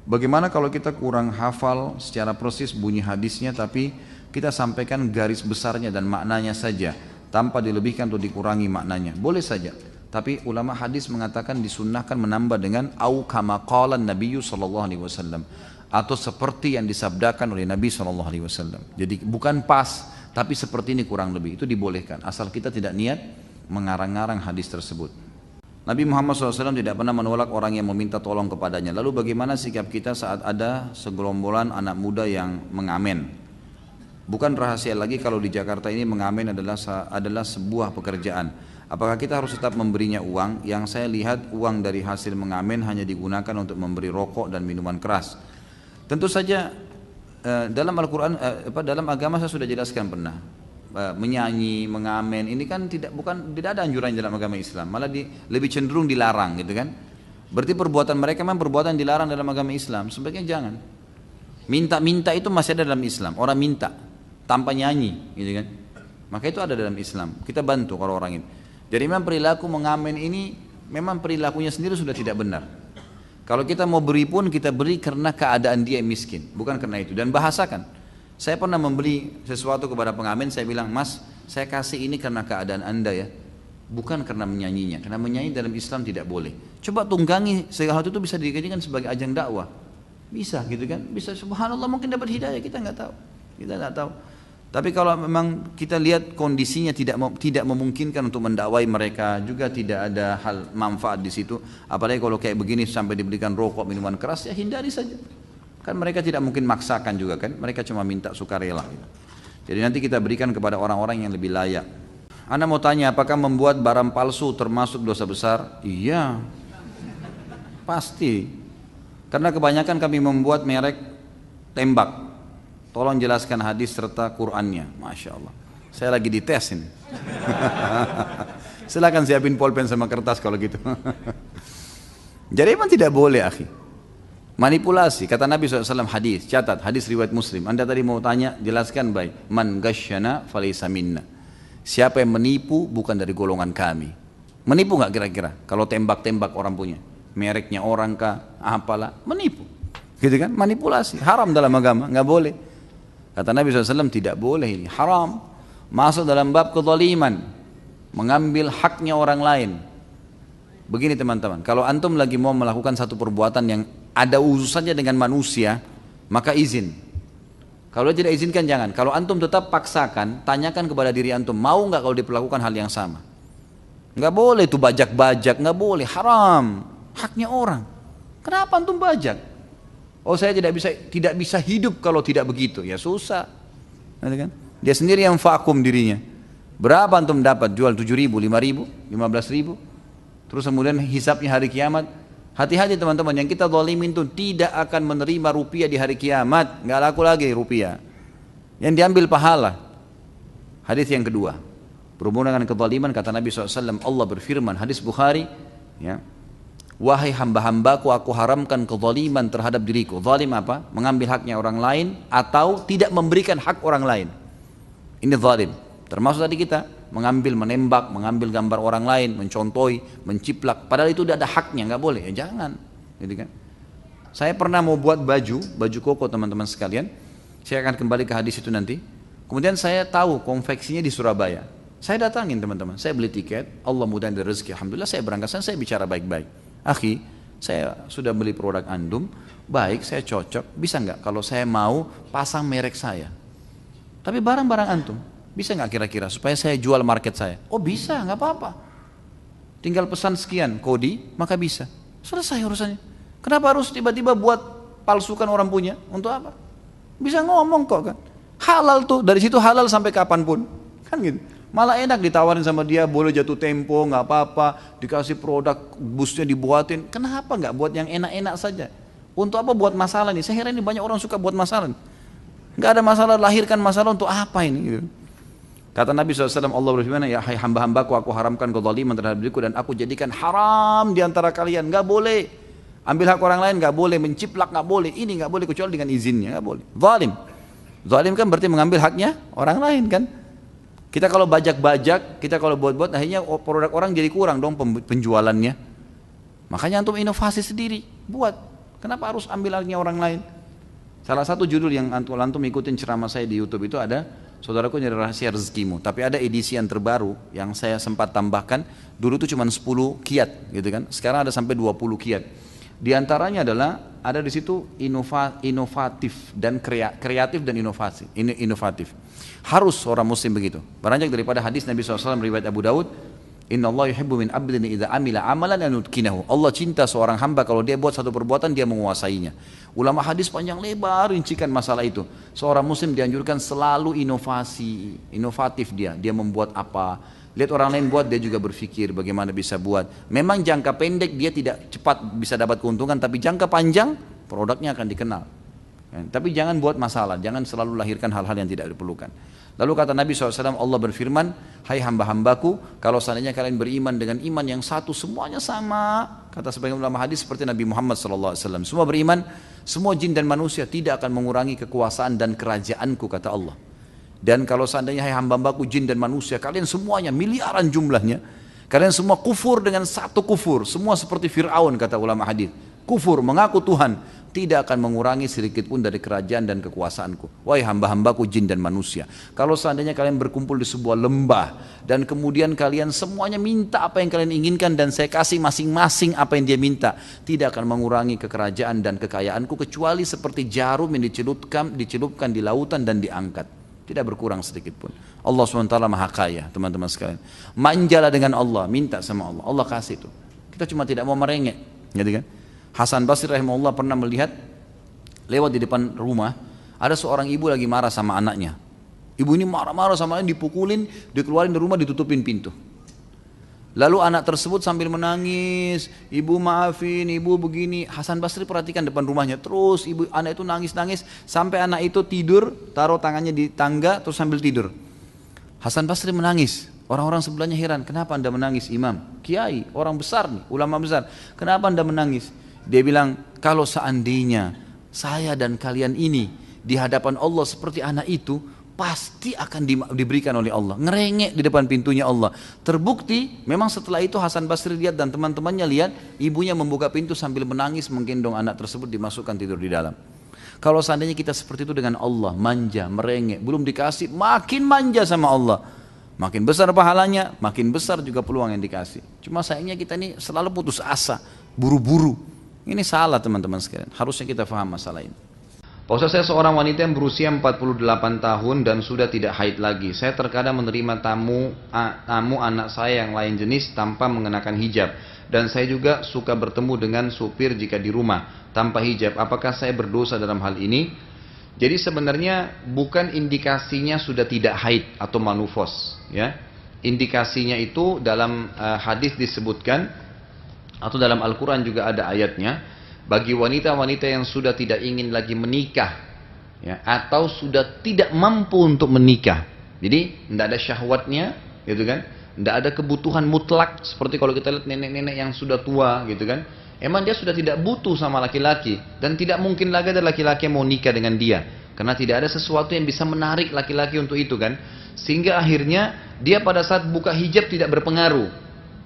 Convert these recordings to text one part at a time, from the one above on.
Bagaimana kalau kita kurang hafal secara persis bunyi hadisnya, tapi kita sampaikan garis besarnya dan maknanya saja, tanpa dilebihkan atau dikurangi maknanya? Boleh saja. Tapi ulama hadis mengatakan disunnahkan menambah dengan au kama qala Nabiyyu sallallahu alaihi wasallam, atau seperti yang disabdakan oleh Nabi sallallahu alaihi wasallam. Jadi bukan pas, tapi seperti ini kurang lebih, itu dibolehkan asal kita tidak niat mengarang-arang hadis tersebut. Nabi Muhammad SAW tidak pernah menolak orang yang meminta tolong kepadanya. Lalu bagaimana sikap kita saat ada segerombolan anak muda yang mengamen? Bukan rahasia lagi kalau di Jakarta ini mengamen adalah sebuah pekerjaan. Apakah kita harus tetap memberinya uang? Yang saya lihat uang dari hasil mengamen hanya digunakan untuk memberi rokok dan minuman keras. Tentu saja dalam Al-Quran, dalam agama saya sudah jelaskan pernah. Menyanyi, mengamen, ini kan tidak ada anjuran dalam agama Islam, malah lebih cenderung dilarang gitu kan. Berarti perbuatan mereka memang perbuatan dilarang dalam agama Islam, sebaiknya jangan. Minta-minta itu masih ada dalam Islam, orang minta tanpa nyanyi gitu kan. Maka itu ada dalam Islam, kita bantu kalau orang ini. Jadi memang perilaku mengamen ini memang perilakunya sendiri sudah tidak benar. Kalau kita mau beri pun kita beri karena keadaan dia miskin, bukan karena itu. Dan bahasakan. Saya pernah membeli sesuatu kepada pengamen, saya bilang, Mas, saya kasih ini karena keadaan Anda ya, bukan karena menyanyinya. Karena menyanyi dalam Islam tidak boleh. Coba tunggangi, segala hal itu bisa dijadikan sebagai ajang dakwah. Bisa gitu kan, bisa, subhanallah, mungkin dapat hidayah, kita nggak tahu. Kita nggak tahu. Tapi kalau memang kita lihat kondisinya tidak memungkinkan untuk mendakwai mereka, juga tidak ada hal manfaat di situ. Apalagi kalau kayak begini sampai diberikan rokok, minuman keras, ya hindari saja. Kan mereka tidak mungkin maksakan juga kan, mereka cuma minta sukarela gitu. Jadi nanti kita berikan kepada orang-orang yang lebih layak. Anda mau tanya apakah membuat barang palsu termasuk dosa besar? Iya, pasti. Karena kebanyakan kami membuat merek tembak. Tolong jelaskan hadis serta Qur'annya. Masya Allah, saya lagi dites ini. Silakan siapin pulpen sama kertas kalau gitu. Jadi memang tidak boleh akhi. Manipulasi, kata Nabi SAW, hadis, catat, hadis riwayat Muslim. Anda tadi mau tanya, jelaskan baik. Man ghasyana falaysa minna. Siapa yang menipu bukan dari golongan kami. Menipu nggak kira-kira? Kalau tembak-tembak orang punya, mereknya orang kah, apalah, menipu. Gitu kan? Manipulasi, haram dalam agama, nggak boleh. Kata Nabi SAW, tidak boleh ini, haram. Masuk dalam bab kezaliman, mengambil haknya orang lain. Begini teman-teman, kalau antum lagi mau melakukan satu perbuatan yang ada urusannya dengan manusia, maka izin. Kalau tidak izinkan jangan. Kalau antum tetap paksakan, tanyakan kepada diri antum, mau nggak kalau diperlakukan hal yang sama? Nggak boleh tuh bajak-bajak, nggak boleh, haram, haknya orang. Kenapa antum bajak? Oh saya tidak bisa hidup kalau tidak begitu, ya susah. Kan? Dia sendiri yang vakum dirinya. Berapa antum dapat jual 7.000, 5.000, 15.000? Terus kemudian hisabnya hari kiamat. Hati-hati teman-teman, yang kita zalimin itu tidak akan menerima rupiah di hari kiamat, nggak laku lagi rupiah. Yang diambil pahala. Hadis yang kedua, berhubungan dengan kezaliman, kata Nabi SAW, Allah berfirman, hadis Bukhari, ya, wahai hamba-hambaku, aku haramkan kezaliman terhadap diriku. Zalim apa? Mengambil haknya orang lain atau tidak memberikan hak orang lain. Ini zalim. Termasuk tadi kita mengambil, menembak, mengambil gambar orang lain, mencontohi, menciplak, padahal itu tidak ada haknya, nggak boleh, ya jangan, gitu kan. Saya pernah mau buat baju koko teman-teman sekalian, saya akan kembali ke hadis itu nanti. Kemudian saya tahu konveksinya di Surabaya, saya datangin teman-teman, saya beli tiket, Allah mudahin dari rezeki, alhamdulillah saya berangkat, saya bicara baik-baik, akhi, saya sudah beli produk antum, baik, saya cocok, bisa nggak kalau saya mau pasang merek saya, tapi barang-barang antum, bisa nggak kira-kira supaya saya jual market saya? Oh bisa, nggak apa-apa. Tinggal pesan sekian kodi, maka bisa. Selesai urusannya. Kenapa harus tiba-tiba buat palsukan orang punya? Untuk apa? Bisa ngomong kok kan. Halal tuh, dari situ halal sampai kapanpun. Kan gitu. Malah enak ditawarin sama dia, boleh jatuh tempo, nggak apa-apa. Dikasih produk, busnya dibuatin. Kenapa nggak buat yang enak-enak saja? Untuk apa buat masalah nih? Saya heran ini banyak orang suka buat masalah. Nggak ada masalah, lahirkan masalah untuk apa ini? Gitu. Kata Nabi SAW, Allah berfirman, ya hai hamba-hambaku, aku haramkan kezaliman terhadap diriku dan aku jadikan haram di antara kalian. Gak boleh ambil hak orang lain, gak boleh menciplak, gak boleh ini, gak boleh kecuali dengan izinnya, gak boleh. Zalim, zalim kan berarti mengambil haknya orang lain kan. Kita kalau bajak-bajak, kita kalau buat-buat, akhirnya produk orang jadi kurang dong penjualannya. Makanya antum inovasi sendiri, buat. Kenapa harus ambil haknya orang lain? Salah satu judul yang antum ikutin ceramah saya di YouTube itu ada, saudaraku, nyari rahasia rezekimu. Tapi ada edisi yang terbaru yang saya sempat tambahkan. Dulu itu cuma 10 kiat, gitu kan? Sekarang ada sampai 20 kiat. Di antaranya adalah ada di situ inovatif dan kreatif dan inovatif. Harus orang muslim begitu. Beranjak daripada hadis Nabi SAW riwayat Abu Daud, Inna Allah yuhibbu min abdin idza amila amalan an yutkinahu. Allah cinta seorang hamba kalau dia buat satu perbuatan dia menguasainya. Ulama hadis panjang lebar rincikan masalah itu. Seorang muslim dianjurkan selalu inovatif dia membuat apa. Lihat orang lain buat, dia juga berpikir bagaimana bisa buat. Memang jangka pendek dia tidak cepat bisa dapat keuntungan, tapi jangka panjang produknya akan dikenal. Tapi jangan buat masalah, jangan selalu lahirkan hal-hal yang tidak diperlukan. Lalu kata Nabi SAW, Allah berfirman, hai hamba-hambaku, kalau seandainya kalian beriman dengan iman yang satu, semuanya sama. Kata sebagian ulama hadis seperti Nabi Muhammad SAW, semua beriman, semua jin dan manusia tidak akan mengurangi kekuasaan dan kerajaanku, kata Allah. Dan kalau seandainya hai hamba-hambaku jin dan manusia, kalian semuanya miliaran jumlahnya, kalian semua kufur dengan satu kufur, semua seperti Fir'aun, kata ulama hadis, kufur, mengaku Tuhan, tidak akan mengurangi sedikit pun dari kerajaan dan kekuasaanku. Wahai hamba-hambaku jin dan manusia, kalau seandainya kalian berkumpul di sebuah lembah dan kemudian kalian semuanya minta apa yang kalian inginkan dan saya kasih masing-masing apa yang dia minta, tidak akan mengurangi kekerajaan dan kekayaanku kecuali seperti jarum yang dicelupkan di lautan dan diangkat, tidak berkurang sedikit pun. Allah SWT maha kaya, teman-teman sekalian. Manjalah dengan Allah, minta sama Allah, Allah kasih itu. Kita cuma tidak mau merengek, gitu kan? Hasan Basri rahimahullah pernah melihat lewat di depan rumah ada seorang ibu lagi marah sama anaknya. Ibu ini marah-marah sama anaknya, dipukulin, dikeluarin dari rumah, ditutupin pintu. Lalu anak tersebut sambil menangis, ibu maafin, ibu begini. Hasan Basri perhatikan depan rumahnya, terus anak itu nangis-nangis sampai anak itu tidur, taruh tangannya di tangga terus sambil tidur. Hasan Basri menangis. Orang-orang sebelahnya heran, kenapa anda menangis imam? Kiai, orang besar nih, ulama besar. Kenapa anda menangis? Dia bilang, kalau seandainya saya dan kalian ini di hadapan Allah seperti anak itu, pasti akan diberikan oleh Allah. Ngerengek di depan pintunya Allah. Terbukti, memang setelah itu Hasan Basri lihat dan teman-temannya lihat, ibunya membuka pintu sambil menangis menggendong anak tersebut dimasukkan tidur di dalam. Kalau seandainya kita seperti itu dengan Allah, manja, merengek, belum dikasih, makin manja sama Allah. Makin besar pahalanya, makin besar juga peluang yang dikasih. Cuma sayangnya kita ini selalu putus asa, buru-buru. Ini salah teman-teman sekalian, harusnya kita faham masalah ini. Pak Ustaz, saya seorang wanita yang berusia 48 tahun dan sudah tidak haid lagi. Saya terkadang menerima tamu anak saya yang lain jenis tanpa mengenakan hijab. Dan saya juga suka bertemu dengan supir jika di rumah tanpa hijab. Apakah saya berdosa dalam hal ini? Jadi sebenarnya bukan indikasinya sudah tidak haid atau manufos, ya. Indikasinya itu dalam hadis disebutkan, atau dalam Al-Quran juga ada ayatnya, bagi wanita-wanita yang sudah tidak ingin lagi menikah, ya, atau sudah tidak mampu untuk menikah, jadi tidak ada syahwatnya, gitu kan, tidak ada kebutuhan mutlak, seperti kalau kita lihat nenek-nenek yang sudah tua, gitu kan, emang dia sudah tidak butuh sama laki-laki, dan tidak mungkin lagi ada laki-laki yang mau nikah dengan dia, karena tidak ada sesuatu yang bisa menarik laki-laki untuk itu kan, sehingga akhirnya dia pada saat buka hijab tidak berpengaruh.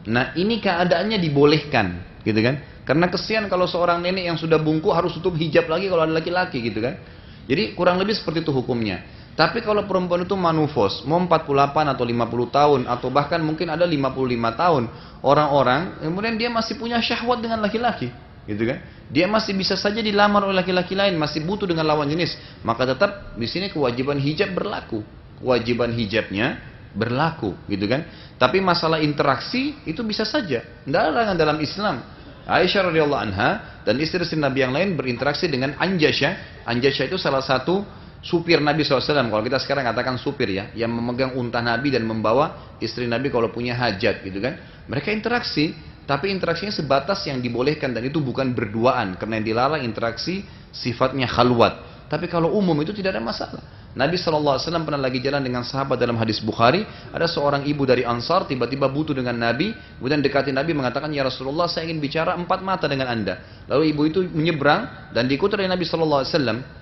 Nah ini keadaannya dibolehkan, gitu kan? Karena kesian kalau seorang nenek yang sudah bungku harus tutup hijab lagi kalau ada laki-laki, gitu kan? Jadi kurang lebih seperti itu hukumnya. Tapi kalau perempuan itu manufos, mau 48 atau 50 tahun, atau bahkan mungkin ada 55 tahun, orang-orang, kemudian dia masih punya syahwat dengan laki-laki, gitu kan? Dia masih bisa saja dilamar oleh laki-laki lain, masih butuh dengan lawan jenis, maka tetap di sini kewajiban hijab berlaku. Kewajiban hijabnya berlaku, gitu kan? Tapi masalah interaksi itu bisa saja, tidak ada larangan dalam Islam. Aisyah radhiyallahu anha dan istri-istri Nabi yang lain berinteraksi dengan Anjasyah. Anjasyah itu salah satu supir Nabi SAW. Kalau kita sekarang katakan supir, ya, yang memegang unta Nabi dan membawa istri Nabi kalau punya hajat, gitu kan? Mereka interaksi, tapi interaksinya sebatas yang dibolehkan dan itu bukan berduaan, karena yang dilarang interaksi sifatnya khalwat. Tapi kalau umum itu tidak ada masalah. Nabi SAW pernah lagi jalan dengan sahabat dalam hadis Bukhari. Ada seorang ibu dari Ansar tiba-tiba butuh dengan Nabi. Kemudian dekati Nabi mengatakan, ya Rasulullah, saya ingin bicara 4 mata dengan anda. Lalu ibu itu menyeberang dan diikuti oleh Nabi SAW,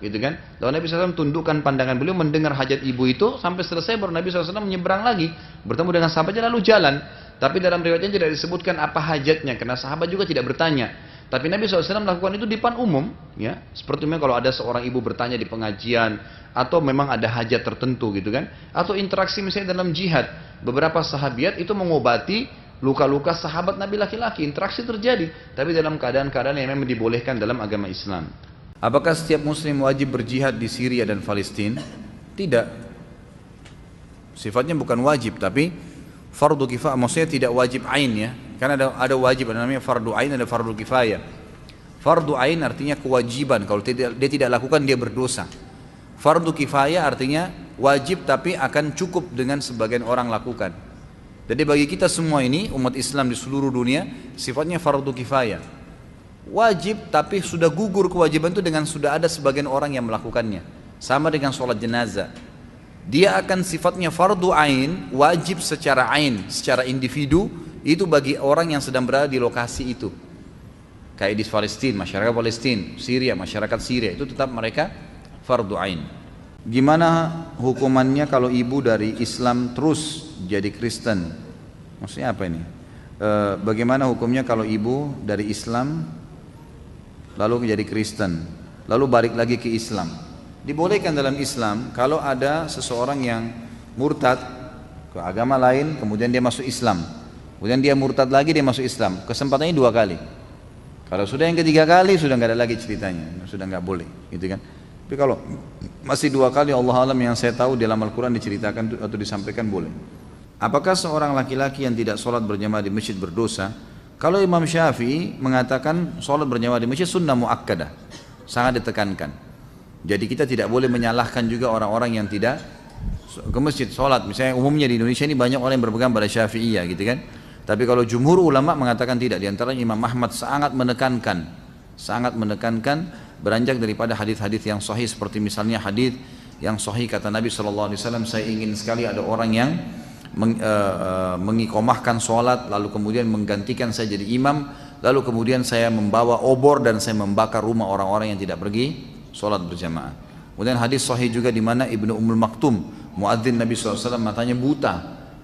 gitu kan? Lalu Nabi SAW tundukkan pandangan beliau mendengar hajat ibu itu. Sampai selesai baru Nabi SAW menyeberang lagi, bertemu dengan sahabatnya lalu jalan. Tapi dalam riwayatnya tidak disebutkan apa hajatnya, karena sahabat juga tidak bertanya. Tapi Nabi SAW melakukan itu di depan umum, ya. Seperti kalau ada seorang ibu bertanya di pengajian, atau memang ada hajat tertentu gitu kan, atau interaksi misalnya dalam jihad. Beberapa sahabiat itu mengobati luka-luka sahabat Nabi laki-laki, interaksi terjadi, tapi dalam keadaan-keadaan yang memang dibolehkan dalam agama Islam. Apakah setiap muslim wajib berjihad di Syria dan Palestina? Tidak. Sifatnya bukan wajib, tapi fardu kifayah, maksudnya tidak wajib ain ya. Karena ada wajib, ada namanya fardu ain, ada fardu kifayah. Fardu ain artinya kewajiban, kalau dia tidak lakukan dia berdosa. Fardu kifayah artinya wajib tapi akan cukup dengan sebagian orang lakukan. Jadi bagi kita semua ini, umat Islam di seluruh dunia, sifatnya fardu kifayah. Wajib tapi sudah gugur kewajiban itu dengan sudah ada sebagian orang yang melakukannya. Sama dengan sholat jenazah. Dia akan sifatnya fardu ain, wajib secara ain, secara individu, itu bagi orang yang sedang berada di lokasi itu. Kayak di Palestina, masyarakat Palestina, Syria, masyarakat Syria, itu tetap mereka fardu ain. Gimana hukumannya kalau ibu dari Islam terus jadi Kristen? Maksudnya apa ini? Bagaimana hukumnya kalau ibu dari Islam lalu menjadi Kristen, lalu balik lagi ke Islam? Dibolehkan dalam Islam kalau ada seseorang yang murtad ke agama lain, kemudian dia masuk Islam, kemudian dia murtad lagi, dia masuk Islam. Kesempatannya 2 kali. Kalau sudah yang ketiga kali, sudah nggak ada lagi ceritanya, sudah nggak boleh, gitu kan? Tapi kalau masih 2 kali, Allah alam, yang saya tahu di dalam Al-Quran diceritakan atau disampaikan boleh. Apakah seorang laki-laki yang tidak sholat berjamaah di masjid berdosa? Kalau Imam Syafi'i mengatakan sholat berjamaah di masjid sunnah muakkadah, sangat ditekankan. Jadi kita tidak boleh menyalahkan juga orang-orang yang tidak ke masjid sholat. Misalnya umumnya di Indonesia ini banyak orang yang berpegang pada Syafi'iyah gitu kan. Tapi kalau jumhur ulama mengatakan tidak. Di antaranya Imam Ahmad sangat menekankan beranjak daripada hadis-hadis yang sahih, seperti misalnya hadis yang sahih kata Nabi SAW, saya ingin sekali ada orang yang mengikomahkan sholat lalu kemudian menggantikan saya jadi imam, lalu kemudian saya membawa obor dan saya membakar rumah orang-orang yang tidak pergi sholat berjamaah. Kemudian hadis sahih juga di mana Ibnu Ummul Maktum, muadzin Nabi SAW, matanya buta,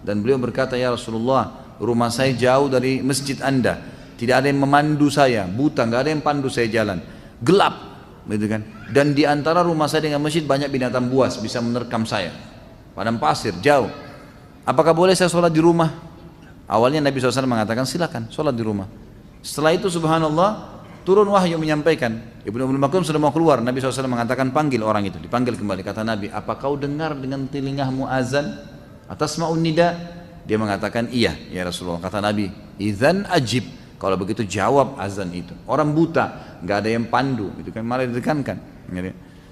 dan beliau berkata, ya Rasulullah, rumah saya jauh dari masjid Anda, tidak ada yang memandu saya, buta, nggak ada yang pandu saya jalan, gelap, gitu kan. Dan di antara rumah saya dengan masjid banyak binatang buas bisa menerkam saya, padang pasir jauh. Apakah boleh saya sholat di rumah? Awalnya Nabi SAW mengatakan silakan sholat di rumah. Setelah itu subhanallah turun wahyu menyampaikan, Ibnu Ummul Maktum sudah mau keluar, Nabi SAW mengatakan panggil orang itu, dipanggil kembali. Kata Nabi, apa kau dengar dengan telingamu azan atas ma'un nida? Dia mengatakan iya ya Rasulullah. Kata Nabi, idzan ajib, kalau begitu jawab azan itu. Orang buta, nggak ada yang pandu, itu kan malah ditekankan.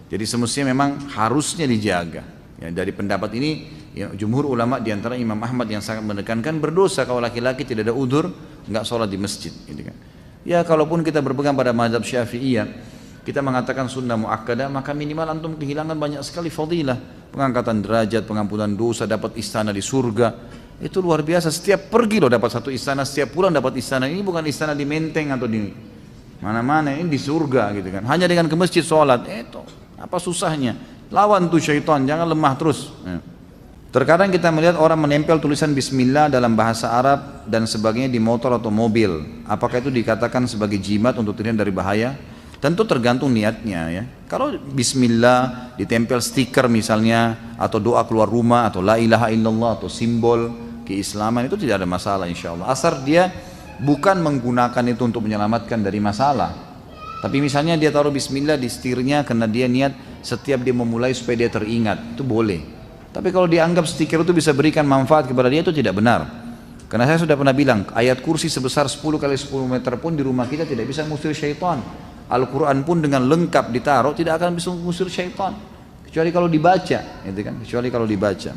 Jadi semestinya memang harusnya dijaga. Ya, dari pendapat ini ya, jumhur ulama diantara Imam Ahmad yang sangat menekankan berdosa kalau laki-laki tidak ada udzur nggak sholat di masjid, gitu kan. Ya kalaupun kita berpegang pada mazhab Syafi'iyah, kita mengatakan sunnah muakkadah, maka minimal antum kehilangan banyak sekali fadilah, pengangkatan derajat, pengampunan dosa, dapat istana di surga. Itu luar biasa, setiap pergi loh dapat satu istana, setiap pulang dapat istana. Ini bukan istana di Menteng atau di mana-mana, ini di surga gitu kan. Hanya dengan ke masjid sholat, itu apa susahnya? Lawan tuh syaitan, jangan lemah terus. Terkadang kita melihat orang menempel tulisan bismillah dalam bahasa Arab dan sebagainya di motor atau mobil. Apakah itu dikatakan sebagai jimat untuk terhindar dari bahaya? Tentu tergantung niatnya ya. Kalau bismillah ditempel stiker misalnya, atau doa keluar rumah, atau la ilaha illallah, atau simbol keislaman, itu tidak ada masalah insya Allah. Asal dia bukan menggunakan itu untuk menyelamatkan dari masalah. Tapi misalnya dia taruh bismillah di setirnya karena dia niat setiap dia memulai supaya dia teringat, itu boleh. Tapi kalau dianggap stiker itu bisa berikan manfaat kepada dia, itu tidak benar. Karena saya sudah pernah bilang, ayat kursi sebesar 10 kali 10 meter pun di rumah kita tidak bisa mengusir syaitan. Al-Quran pun dengan lengkap ditaruh tidak akan bisa mengusir syaitan, kecuali kalau dibaca, gitu kan? Kecuali kalau dibaca.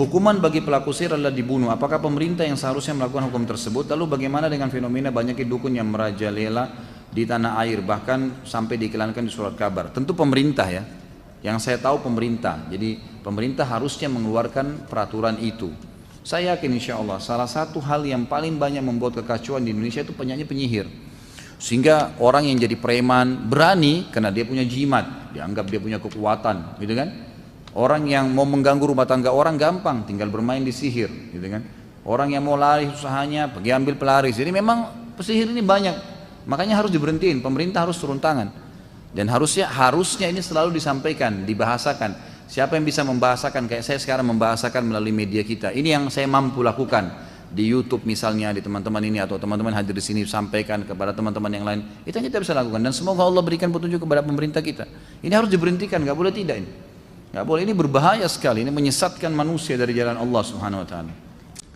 Hukuman bagi pelaku sihir adalah dibunuh. Apakah pemerintah yang seharusnya melakukan hukum tersebut? Lalu bagaimana dengan fenomena banyaknya dukun yang merajalela di tanah air, bahkan sampai diiklankan di surat kabar? Tentu pemerintah ya. Yang saya tahu pemerintah. Jadi pemerintah harusnya mengeluarkan peraturan itu. Saya yakin insya Allah salah satu hal yang paling banyak membuat kekacauan di Indonesia itu penyanyi penyihir. Sehingga orang yang jadi preman berani karena dia punya jimat, dianggap dia punya kekuatan, gitu kan? Orang yang mau mengganggu rumah tangga orang gampang, tinggal bermain di sihir, gitu kan? Orang yang mau lari usahanya, pergi ambil pelaris. Jadi memang pesihir ini banyak. Makanya harus diberhentiin, pemerintah harus turun tangan. Dan harusnya ini selalu disampaikan, dibahasakan. Siapa yang bisa membahasakan, kayak saya sekarang membahasakan melalui media kita. Ini yang saya mampu lakukan. Di YouTube misalnya, di teman-teman ini atau teman-teman hadir di sini, sampaikan kepada teman-teman yang lain. Itu yang kita bisa lakukan, dan semoga Allah berikan petunjuk kepada pemerintah kita. Ini harus diberhentikan, nggak boleh tidak ini. Nggak boleh, ini berbahaya sekali, ini menyesatkan manusia dari jalan Allah Subhanahu Wa Taala.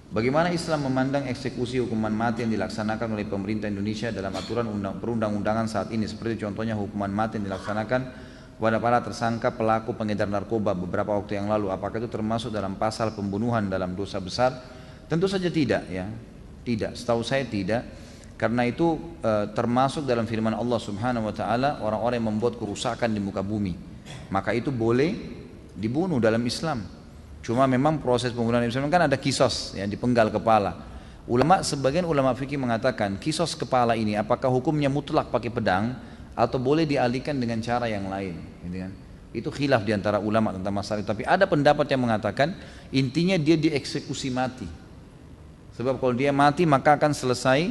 Bagaimana Islam memandang eksekusi hukuman mati yang dilaksanakan oleh pemerintah Indonesia dalam aturan perundang-undangan saat ini, seperti contohnya hukuman mati yang dilaksanakan kepada para tersangka pelaku pengedar narkoba beberapa waktu yang lalu? Apakah itu termasuk dalam pasal pembunuhan dalam dosa besar? Tentu saja tidak, ya, tidak. Setahu saya tidak, karena itu termasuk dalam firman Allah Subhanahu Wa Taala, orang-orang yang membuat kerusakan di muka bumi, maka itu boleh dibunuh dalam Islam. Cuma memang proses pembunuhan Islam kan ada kisos, ya, dipenggal kepala. Sebagian ulama fikih mengatakan kisos kepala ini apakah hukumnya mutlak pakai pedang atau boleh dialihkan dengan cara yang lain, gitu kan? Itu khilaf diantara ulama tentang masalah itu. Tapi ada pendapat yang mengatakan intinya dia dieksekusi mati. Sebab kalau dia mati maka akan selesai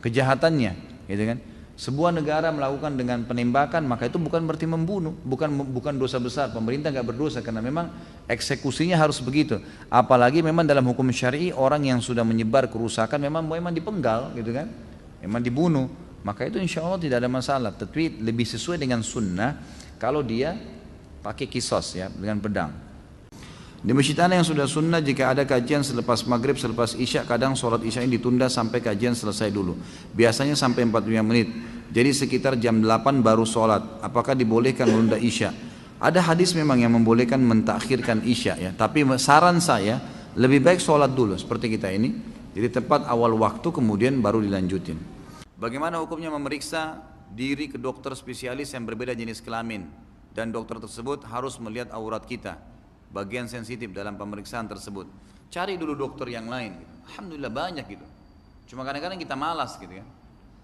kejahatannya, gitu kan? Sebuah negara melakukan dengan penembakan maka itu bukan berarti membunuh, bukan dosa besar. Pemerintah nggak berdosa karena memang eksekusinya harus begitu. Apalagi memang dalam hukum syar'i orang yang sudah menyebar kerusakan memang dipenggal, gitu kan? Memang dibunuh. Maka itu insya Allah tidak ada masalah. Tapi lebih sesuai dengan sunnah kalau dia pakai kisos, ya, dengan pedang. Di masjid ana yang sudah sunnah, jika ada kajian selepas maghrib, selepas isya, kadang sholat isya ini ditunda sampai kajian selesai dulu. Biasanya sampai 45 menit. Jadi sekitar jam 8 baru sholat. Apakah dibolehkan menunda isya? Ada hadis memang yang membolehkan mentakhirkan isya, ya. Tapi saran saya lebih baik sholat dulu seperti kita ini. Jadi tepat awal waktu kemudian baru dilanjutin. Bagaimana hukumnya memeriksa diri ke dokter spesialis yang berbeda jenis kelamin, dan dokter tersebut harus melihat aurat kita, bagian sensitif dalam pemeriksaan tersebut. Cari dulu dokter yang lain, gitu. Alhamdulillah banyak gitu. Cuma kadang-kadang kita malas gitu kan,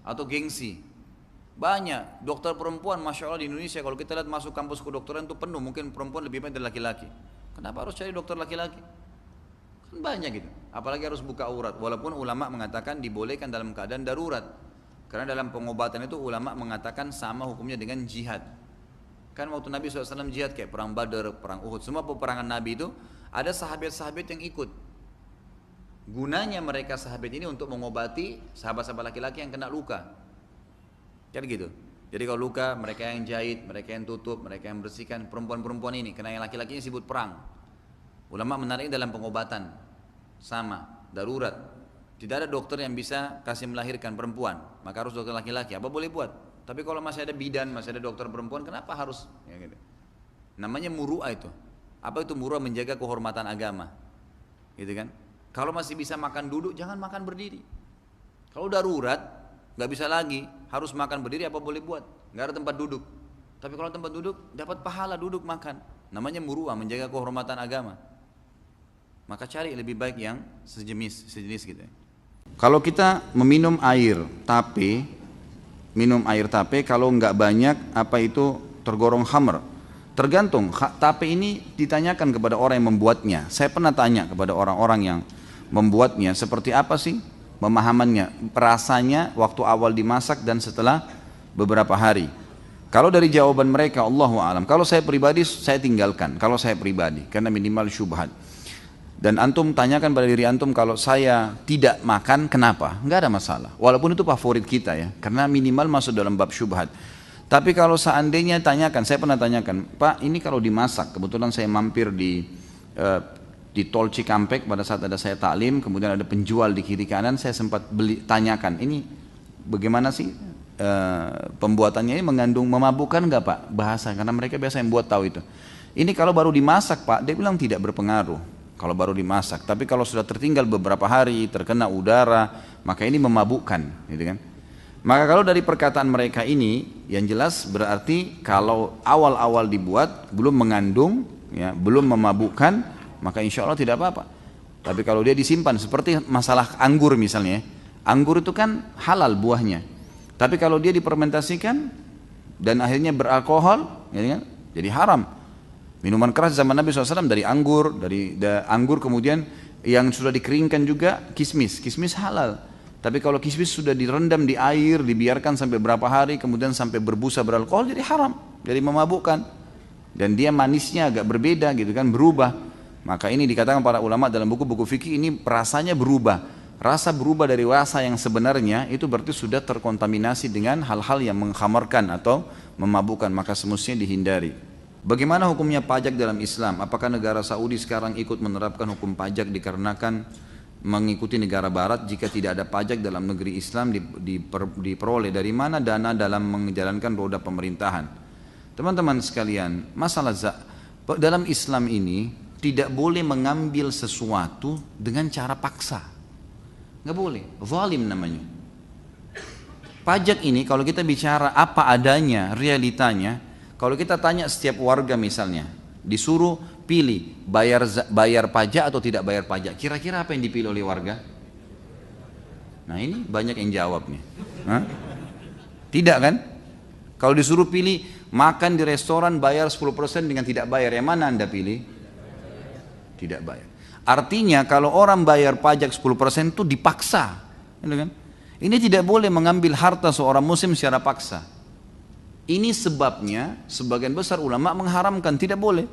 atau gengsi. Banyak dokter perempuan, masya Allah di Indonesia kalau kita lihat masuk kampus kedokteran itu penuh. Mungkin perempuan lebih banyak dari laki-laki. Kenapa harus cari dokter laki-laki? Kan banyak gitu. Apalagi harus buka aurat. Walaupun ulama mengatakan dibolehkan dalam keadaan darurat. Karena dalam pengobatan itu ulama mengatakan sama hukumnya dengan jihad. Kan waktu Nabi SAW jihad kayak perang Badar, perang Uhud, semua peperangan Nabi itu ada sahabat-sahabat yang ikut. Gunanya mereka sahabat ini untuk mengobati sahabat-sahabat laki-laki yang kena luka. Kan gitu. Jadi kalau luka mereka yang jahit, mereka yang tutup, mereka yang bersihkan. Perempuan-perempuan ini, karena yang laki-laki ini disebut perang. Ulama menariknya dalam pengobatan sama, darurat. Tidak ada dokter yang bisa kasih melahirkan perempuan, maka harus dokter laki-laki. Apa boleh buat? Tapi kalau masih ada bidan, masih ada dokter perempuan, kenapa harus? Ya gitu. Namanya muru'ah itu. Apa itu muru'ah? Menjaga kehormatan agama, gitu kan? Kalau masih bisa makan duduk, jangan makan berdiri. Kalau darurat, nggak bisa lagi, harus makan berdiri, apa boleh buat? Nggak ada tempat duduk. Tapi kalau tempat duduk, dapat pahala duduk makan. Namanya muru'ah, menjaga kehormatan agama. Maka cari lebih baik yang sejenis gitu. Kalau kita meminum air tape, kalau nggak banyak, apa itu tergolong khamr? Tergantung. Tape ini ditanyakan kepada orang yang membuatnya. Saya pernah tanya kepada orang-orang yang membuatnya, seperti apa sih pemahamannya, rasanya waktu awal dimasak dan setelah beberapa hari. Kalau dari jawaban mereka, Allahu a'lam. Kalau saya pribadi, saya tinggalkan. Kalau saya pribadi, karena minimal syubhat. Dan antum tanyakan pada diri antum, kalau saya tidak makan kenapa? Enggak ada masalah. Walaupun itu favorit kita ya, karena minimal masuk dalam bab syubhat. Tapi kalau seandainya tanyakan, saya pernah tanyakan, Pak ini kalau dimasak, kebetulan saya mampir di Tol Cikampek pada saat ada saya taklim, kemudian ada penjual di kiri kanan, saya sempat tanyakan, ini bagaimana sih pembuatannya ini mengandung memabukkan enggak Pak? Bahasa, karena mereka biasa yang buat tahu itu. Ini kalau baru dimasak Pak, dia bilang tidak berpengaruh. Kalau baru dimasak, tapi kalau sudah tertinggal beberapa hari, terkena udara, maka ini memabukkan, gitu kan? Maka kalau dari perkataan mereka ini, yang jelas berarti kalau awal-awal dibuat belum mengandung, ya, belum memabukkan, maka insya Allah tidak apa-apa. Tapi kalau dia disimpan, seperti masalah anggur misalnya, anggur itu kan halal buahnya. Tapi kalau dia difermentasikan dan akhirnya beralkohol, ya kan? Jadi haram. Minuman keras zaman Nabi SAW dari anggur, anggur kemudian yang sudah dikeringkan juga kismis halal. Tapi kalau kismis sudah direndam di air, dibiarkan sampai berapa hari, kemudian sampai berbusa beralkohol, jadi haram, jadi memabukkan. Dan dia manisnya agak berbeda gitu kan, berubah. Maka ini dikatakan para ulama dalam buku-buku fikih, ini rasanya berubah. Rasa berubah dari rasa yang sebenarnya, itu berarti sudah terkontaminasi dengan hal-hal yang mengkhamarkan atau memabukkan, maka semestinya dihindari. Bagaimana hukumnya pajak dalam Islam? Apakah negara Saudi sekarang ikut menerapkan hukum pajak dikarenakan mengikuti negara barat jika tidak ada pajak dalam negeri Islam diperoleh dari mana dana dalam menjalankan roda pemerintahan? Teman-teman sekalian, masalah dalam Islam ini tidak boleh mengambil sesuatu dengan cara paksa. Nggak boleh, zalim namanya. Pajak ini kalau kita bicara apa adanya, realitanya, kalau kita tanya setiap warga misalnya, disuruh pilih bayar pajak atau tidak bayar pajak, kira-kira apa yang dipilih oleh warga? Nah ini banyak yang jawab nih. Hah? Tidak kan? Kalau disuruh pilih makan di restoran bayar 10% dengan tidak bayar, yang mana Anda pilih? Tidak bayar. Artinya kalau orang bayar pajak 10% itu dipaksa, gitu kan? Ini tidak boleh mengambil harta seorang muslim secara paksa. Ini sebabnya sebagian besar ulama mengharamkan, tidak boleh.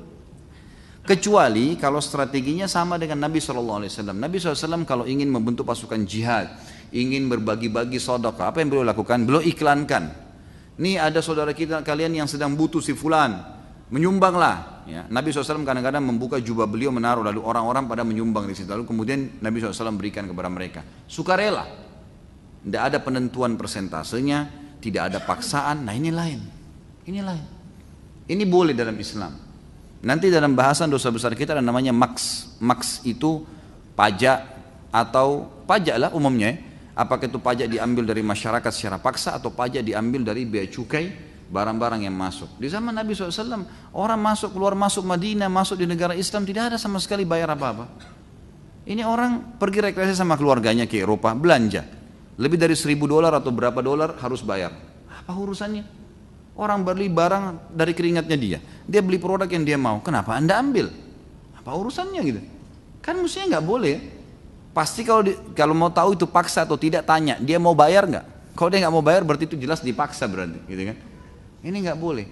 Kecuali kalau strateginya sama dengan Nabi SAW. Nabi SAW kalau ingin membentuk pasukan jihad, ingin berbagi-bagi sedekah, apa yang beliau lakukan? Beliau iklankan. Nih ada saudara kita kalian yang sedang butuh si fulan, menyumbanglah. Ya, Nabi SAW kadang-kadang membuka jubah beliau menaruh, lalu orang-orang pada menyumbang di situ. Lalu kemudian Nabi SAW berikan kepada mereka. Sukarela, tidak ada penentuan persentasenya, tidak ada paksaan. Nah ini lain, ini lain. Ini boleh dalam Islam. Nanti dalam bahasan dosa besar kita ada namanya maks. Maks itu pajak atau pajak lah umumnya. Apakah itu pajak diambil dari masyarakat secara paksa atau pajak diambil dari bea cukai barang-barang yang masuk. Di zaman Nabi SAW orang masuk keluar masuk Madinah, masuk di negara Islam tidak ada sama sekali bayar apa-apa. Ini orang pergi rekreasi sama keluarganya ke Eropa, belanja. Lebih dari $1.000 atau berapa dolar harus bayar. Apa urusannya? Orang beli barang dari keringatnya dia beli produk yang dia mau, kenapa Anda ambil? Apa urusannya gitu? Kan mestinya nggak boleh. Pasti kalau mau tahu itu paksa atau tidak, tanya dia mau bayar nggak? Kalau dia nggak mau bayar berarti itu jelas dipaksa berarti, gitu kan? Ini nggak boleh.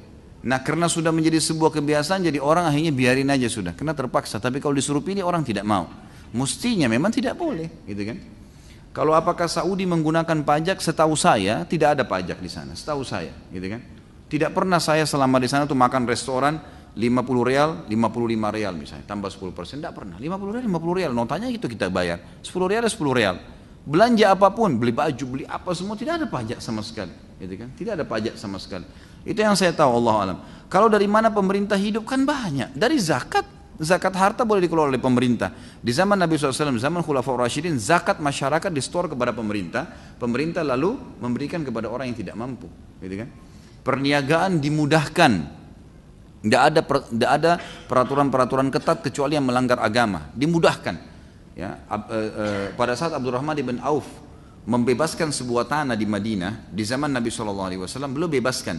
Nah karena sudah menjadi sebuah kebiasaan, jadi orang akhirnya biarin aja sudah, karena terpaksa. Tapi kalau disuruh pilih orang tidak mau. Mestinya memang tidak boleh, gitu kan? Kalau apakah Saudi menggunakan pajak? Setahu saya tidak ada pajak di sana, setahu saya, gitu kan? Tidak pernah saya selama di sana tuh makan restoran 50 rial, 55 rial misalnya, tambah 10%, tidak pernah. 50 rial, 50 rial, notanya itu kita bayar. 10 rial, 10 rial. Belanja apapun, beli baju, beli apa semua, tidak ada pajak sama sekali. Gitu kan? Tidak ada pajak sama sekali. Itu yang saya tahu, Allah alam. Kalau dari mana pemerintah hidup kan banyak. Dari zakat. Zakat harta boleh dikelola oleh pemerintah. Di zaman Nabi SAW, zaman Khulafaur Rasyidin, zakat masyarakat di-store kepada pemerintah. Pemerintah lalu memberikan kepada orang yang tidak mampu. Gitu kan? Perniagaan dimudahkan, tidak ada peraturan-peraturan ketat kecuali yang melanggar agama, dimudahkan. Ya, pada saat Abdurrahman ibn Auf membebaskan sebuah tanah di Madinah di zaman Nabi SAW, beliau bebaskan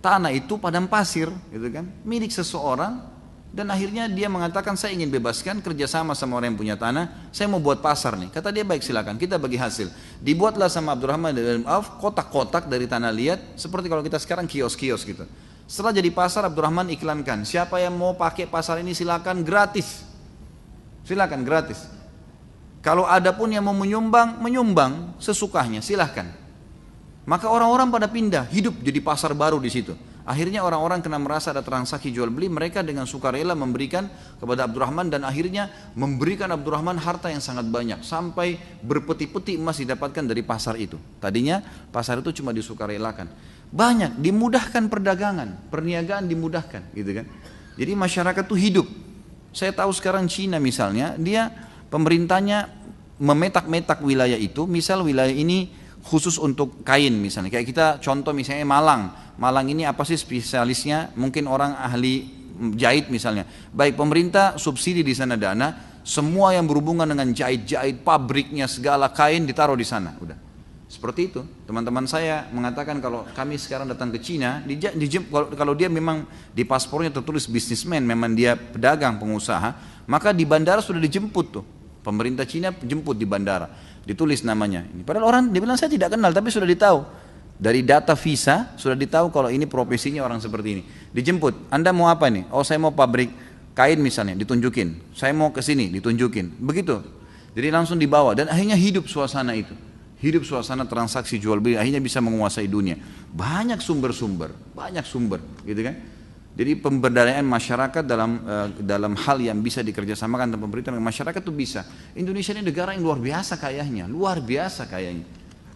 tanah itu padang pasir, gitu kan, milik seseorang. Dan akhirnya dia mengatakan saya ingin bebaskan, kerjasama sama orang yang punya tanah, saya mau buat pasar nih. Kata dia baik silakan, kita bagi hasil. Dibuatlah sama Abdurrahman ibn Auf kotak-kotak dari tanah liat, seperti kalau kita sekarang kios-kios gitu. Setelah jadi pasar, Abdurrahman iklankan, siapa yang mau pakai pasar ini silakan gratis. Silakan gratis. Kalau ada pun yang mau menyumbang sesukanya, silahkan. Maka orang-orang pada pindah, hidup jadi pasar baru di situ. Akhirnya orang-orang kena merasa ada transaksi jual beli, mereka dengan sukarela memberikan kepada Abdurrahman dan akhirnya memberikan Abdurrahman harta yang sangat banyak sampai berpeti-peti emas didapatkan dari pasar itu. Tadinya pasar itu cuma disukarelakan. Banyak dimudahkan perdagangan, perniagaan dimudahkan, gitu kan. Jadi masyarakat tuh hidup. Saya tahu sekarang Cina misalnya, dia pemerintahnya memetak-metak wilayah itu, misal wilayah ini khusus untuk kain misalnya, kayak kita contoh misalnya Malang ini apa sih spesialisnya, mungkin orang ahli jahit misalnya, baik pemerintah subsidi di sana dana, semua yang berhubungan dengan jahit-jahit, pabriknya segala kain ditaruh di sana, udah seperti itu. Teman-teman saya mengatakan kalau kami sekarang datang ke Cina, kalau dia memang di paspornya tertulis businessman, memang dia pedagang pengusaha, maka di bandara sudah dijemput tuh, pemerintah Cina jemput di bandara. ditulis namanya. Padahal orang dia bilang saya tidak kenal, tapi sudah ditahu. Dari data visa sudah ditahu kalau ini profesinya orang seperti ini. Dijemput, Anda mau apa nih? Oh saya mau pabrik kain misalnya, ditunjukin. Saya mau ke sini, ditunjukin. Begitu. Jadi langsung dibawa dan akhirnya hidup suasana itu. Hidup suasana transaksi jual beli, akhirnya bisa menguasai dunia. Banyak sumber, gitu kan? Jadi pemberdayaan masyarakat dalam hal yang bisa dikerjasamakan dengan pemerintah dan masyarakat itu bisa. Indonesia ini negara yang luar biasa kayanya,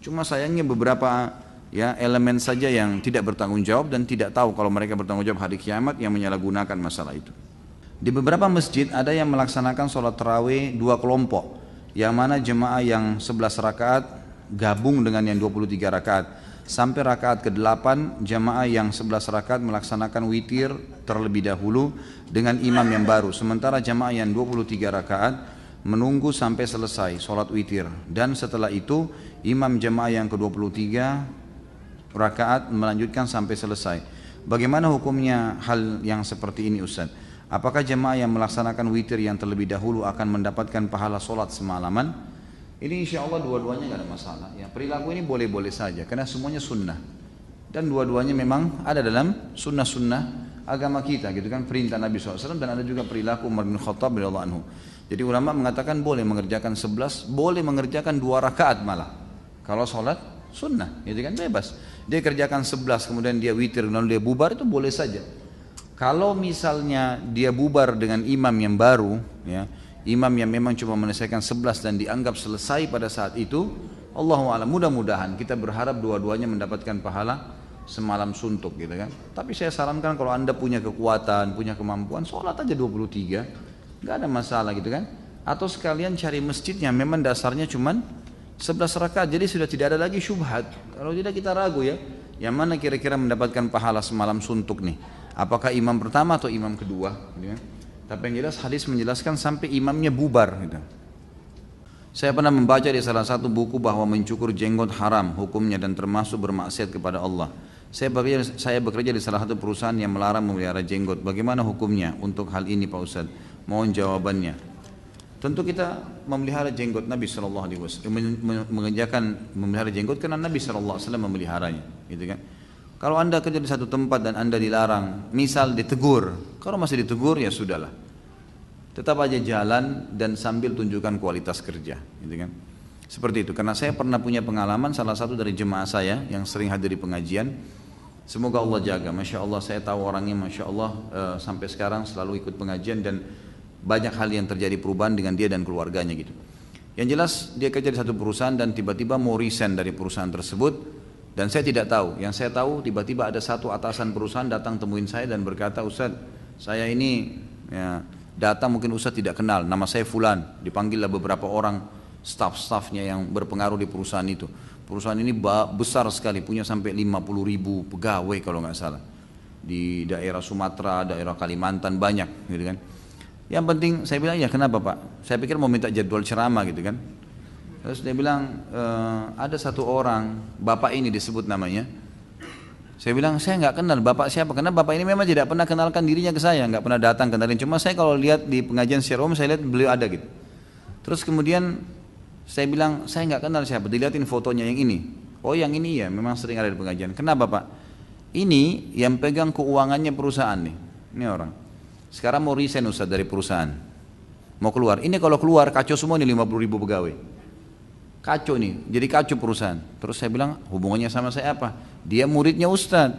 Cuma sayangnya beberapa ya elemen saja yang tidak bertanggung jawab dan tidak tahu kalau mereka bertanggung jawab hari kiamat yang menyalahgunakan masalah itu. Di beberapa masjid ada yang melaksanakan sholat tarawih 2 kelompok, yang mana jemaah yang 11 rakaat gabung dengan yang 23 rakaat. Sampai rakaat ke-8 jemaah yang 11 rakaat melaksanakan witir terlebih dahulu dengan imam yang baru. Sementara jemaah yang 23 rakaat menunggu sampai selesai sholat witir. Dan setelah itu imam jemaah yang ke-23 rakaat melanjutkan sampai selesai. Bagaimana hukumnya hal yang seperti ini Ustaz? Apakah jemaah yang melaksanakan witir yang terlebih dahulu akan mendapatkan pahala sholat semalaman? Ini insya Allah dua-duanya tidak ada masalah. Ya, perilaku ini boleh-boleh saja karena semuanya sunnah. Dan dua-duanya memang ada dalam sunnah-sunnah agama kita gitu kan, perintah Nabi SAW dan ada juga perilaku Umar bin Khattab radhiyallahu anhu. Jadi ulama mengatakan boleh mengerjakan 11, boleh mengerjakan 2 rakaat malah. Kalau sholat sunnah, gitu kan, bebas. Dia kerjakan 11 kemudian dia witir lalu dia bubar itu boleh saja. Kalau misalnya dia bubar dengan imam yang baru, ya, imam yang memang cuma menyelesaikan 11 dan dianggap selesai pada saat itu, Allahu a'lam, mudah-mudahan kita berharap dua-duanya mendapatkan pahala semalam suntuk gitu kan. Tapi saya sarankan kalau Anda punya kekuatan, punya kemampuan, sholat aja 23, nggak ada masalah gitu kan. Atau sekalian cari masjid yang memang dasarnya cuman 11 rakaat, jadi sudah tidak ada lagi syubhat. Kalau tidak kita ragu ya, yang mana kira-kira mendapatkan pahala semalam suntuk nih? Apakah imam pertama atau imam kedua? Gitu kan? Tapi yang jelas hadis menjelaskan sampai imamnya bubar. Gitu. Saya pernah membaca di salah satu buku bahwa mencukur jenggot haram hukumnya dan termasuk bermaksiat kepada Allah. Saya bekerja di salah satu perusahaan yang melarang memelihara jenggot. Bagaimana hukumnya untuk hal ini Pak Ustadz? Mohon jawabannya. Tentu kita memelihara jenggot Nabi SAW, mengerjakan memelihara jenggot karena Nabi SAW memeliharanya, gitu kan. Kalau Anda kerja di satu tempat dan Anda dilarang, misal ditegur, kalau masih ditegur ya sudahlah, tetap aja jalan dan sambil tunjukkan kualitas kerja, gitu kan. Seperti itu, karena saya pernah punya pengalaman salah satu dari jemaah saya yang sering hadir di pengajian. Semoga Allah jaga, Masya Allah saya tahu orangnya Masya Allah sampai sekarang selalu ikut pengajian dan banyak hal yang terjadi perubahan dengan dia dan keluarganya gitu. Yang jelas dia kerja di satu perusahaan dan tiba-tiba mau resign dari perusahaan tersebut dan saya tidak tahu. Yang saya tahu tiba-tiba ada satu atasan perusahaan datang temuin saya dan berkata, Ustaz saya ini ya, datang mungkin Ustaz tidak kenal, nama saya Fulan. Dipanggillah beberapa orang staff-staffnya yang berpengaruh di perusahaan itu. Perusahaan ini besar sekali, punya sampai 50.000 pegawai kalau nggak salah. Di daerah Sumatera, daerah Kalimantan banyak gitu kan. Yang penting saya bilang ya kenapa Pak? Saya pikir mau minta jadwal ceramah gitu kan. Terus dia bilang ada satu orang, bapak ini disebut namanya. Saya bilang saya nggak kenal bapak siapa, karena bapak ini memang tidak pernah kenalkan dirinya ke saya, nggak pernah datang kenalin. Cuma saya kalau lihat di pengajian secara umum saya lihat beliau ada gitu. Terus kemudian saya bilang saya nggak kenal siapa, dilihatin fotonya yang ini. Oh yang ini ya, memang sering ada di pengajian. Kenapa Pak? Ini yang pegang keuangannya perusahaan nih, ini orang. Sekarang mau resign Ustaz dari perusahaan, mau keluar. Ini kalau keluar kacau semua nih 50.000 pegawai. Kacau nih, jadi kacau perusahaan. Terus saya bilang hubungannya sama saya apa? Dia muridnya Ustaz.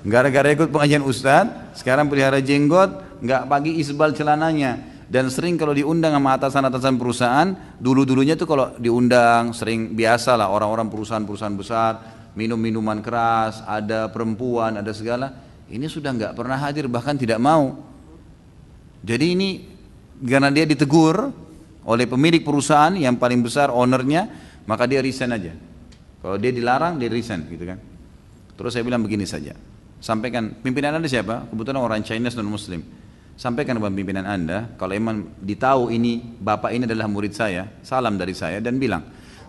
Gara-gara ikut pengajian Ustaz, sekarang pelihara jenggot, nggak pagi isbal celananya. Dan sering kalau diundang sama atasan-atasan perusahaan, dulu-dulunya tuh kalau diundang sering biasa lah orang-orang perusahaan-perusahaan besar, minum minuman keras, ada perempuan, ada segala. Ini sudah nggak pernah hadir, bahkan tidak mau. Jadi ini karena dia ditegur oleh pemilik perusahaan yang paling besar, ownernya, maka dia resign aja. Kalau dia dilarang, dia resign gitu kan. Terus saya bilang begini saja, sampaikan pimpinan Anda siapa? Kebetulan orang Chinese non Muslim. Sampaikan kepada pimpinan Anda, kalau emang ditahu ini bapak ini adalah murid saya, salam dari saya dan bilang,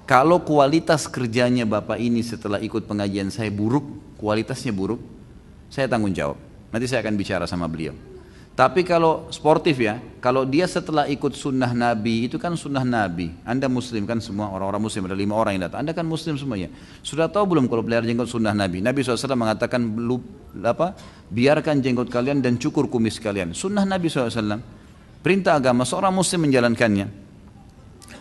kalau kualitas kerjanya bapak ini setelah ikut pengajian saya buruk, kualitasnya buruk, saya tanggung jawab. Nanti saya akan bicara sama beliau. Tapi kalau sportif ya, kalau dia setelah ikut sunnah Nabi, itu kan sunnah Nabi. Anda muslim kan semua, orang-orang muslim, ada 5 orang yang datang. Anda kan muslim semuanya. Sudah tahu belum kalau pelihara jenggot sunnah Nabi? Nabi SAW mengatakan, biarkan jenggot kalian dan cukur kumis kalian. Sunnah Nabi SAW. Perintah agama, seorang muslim menjalankannya.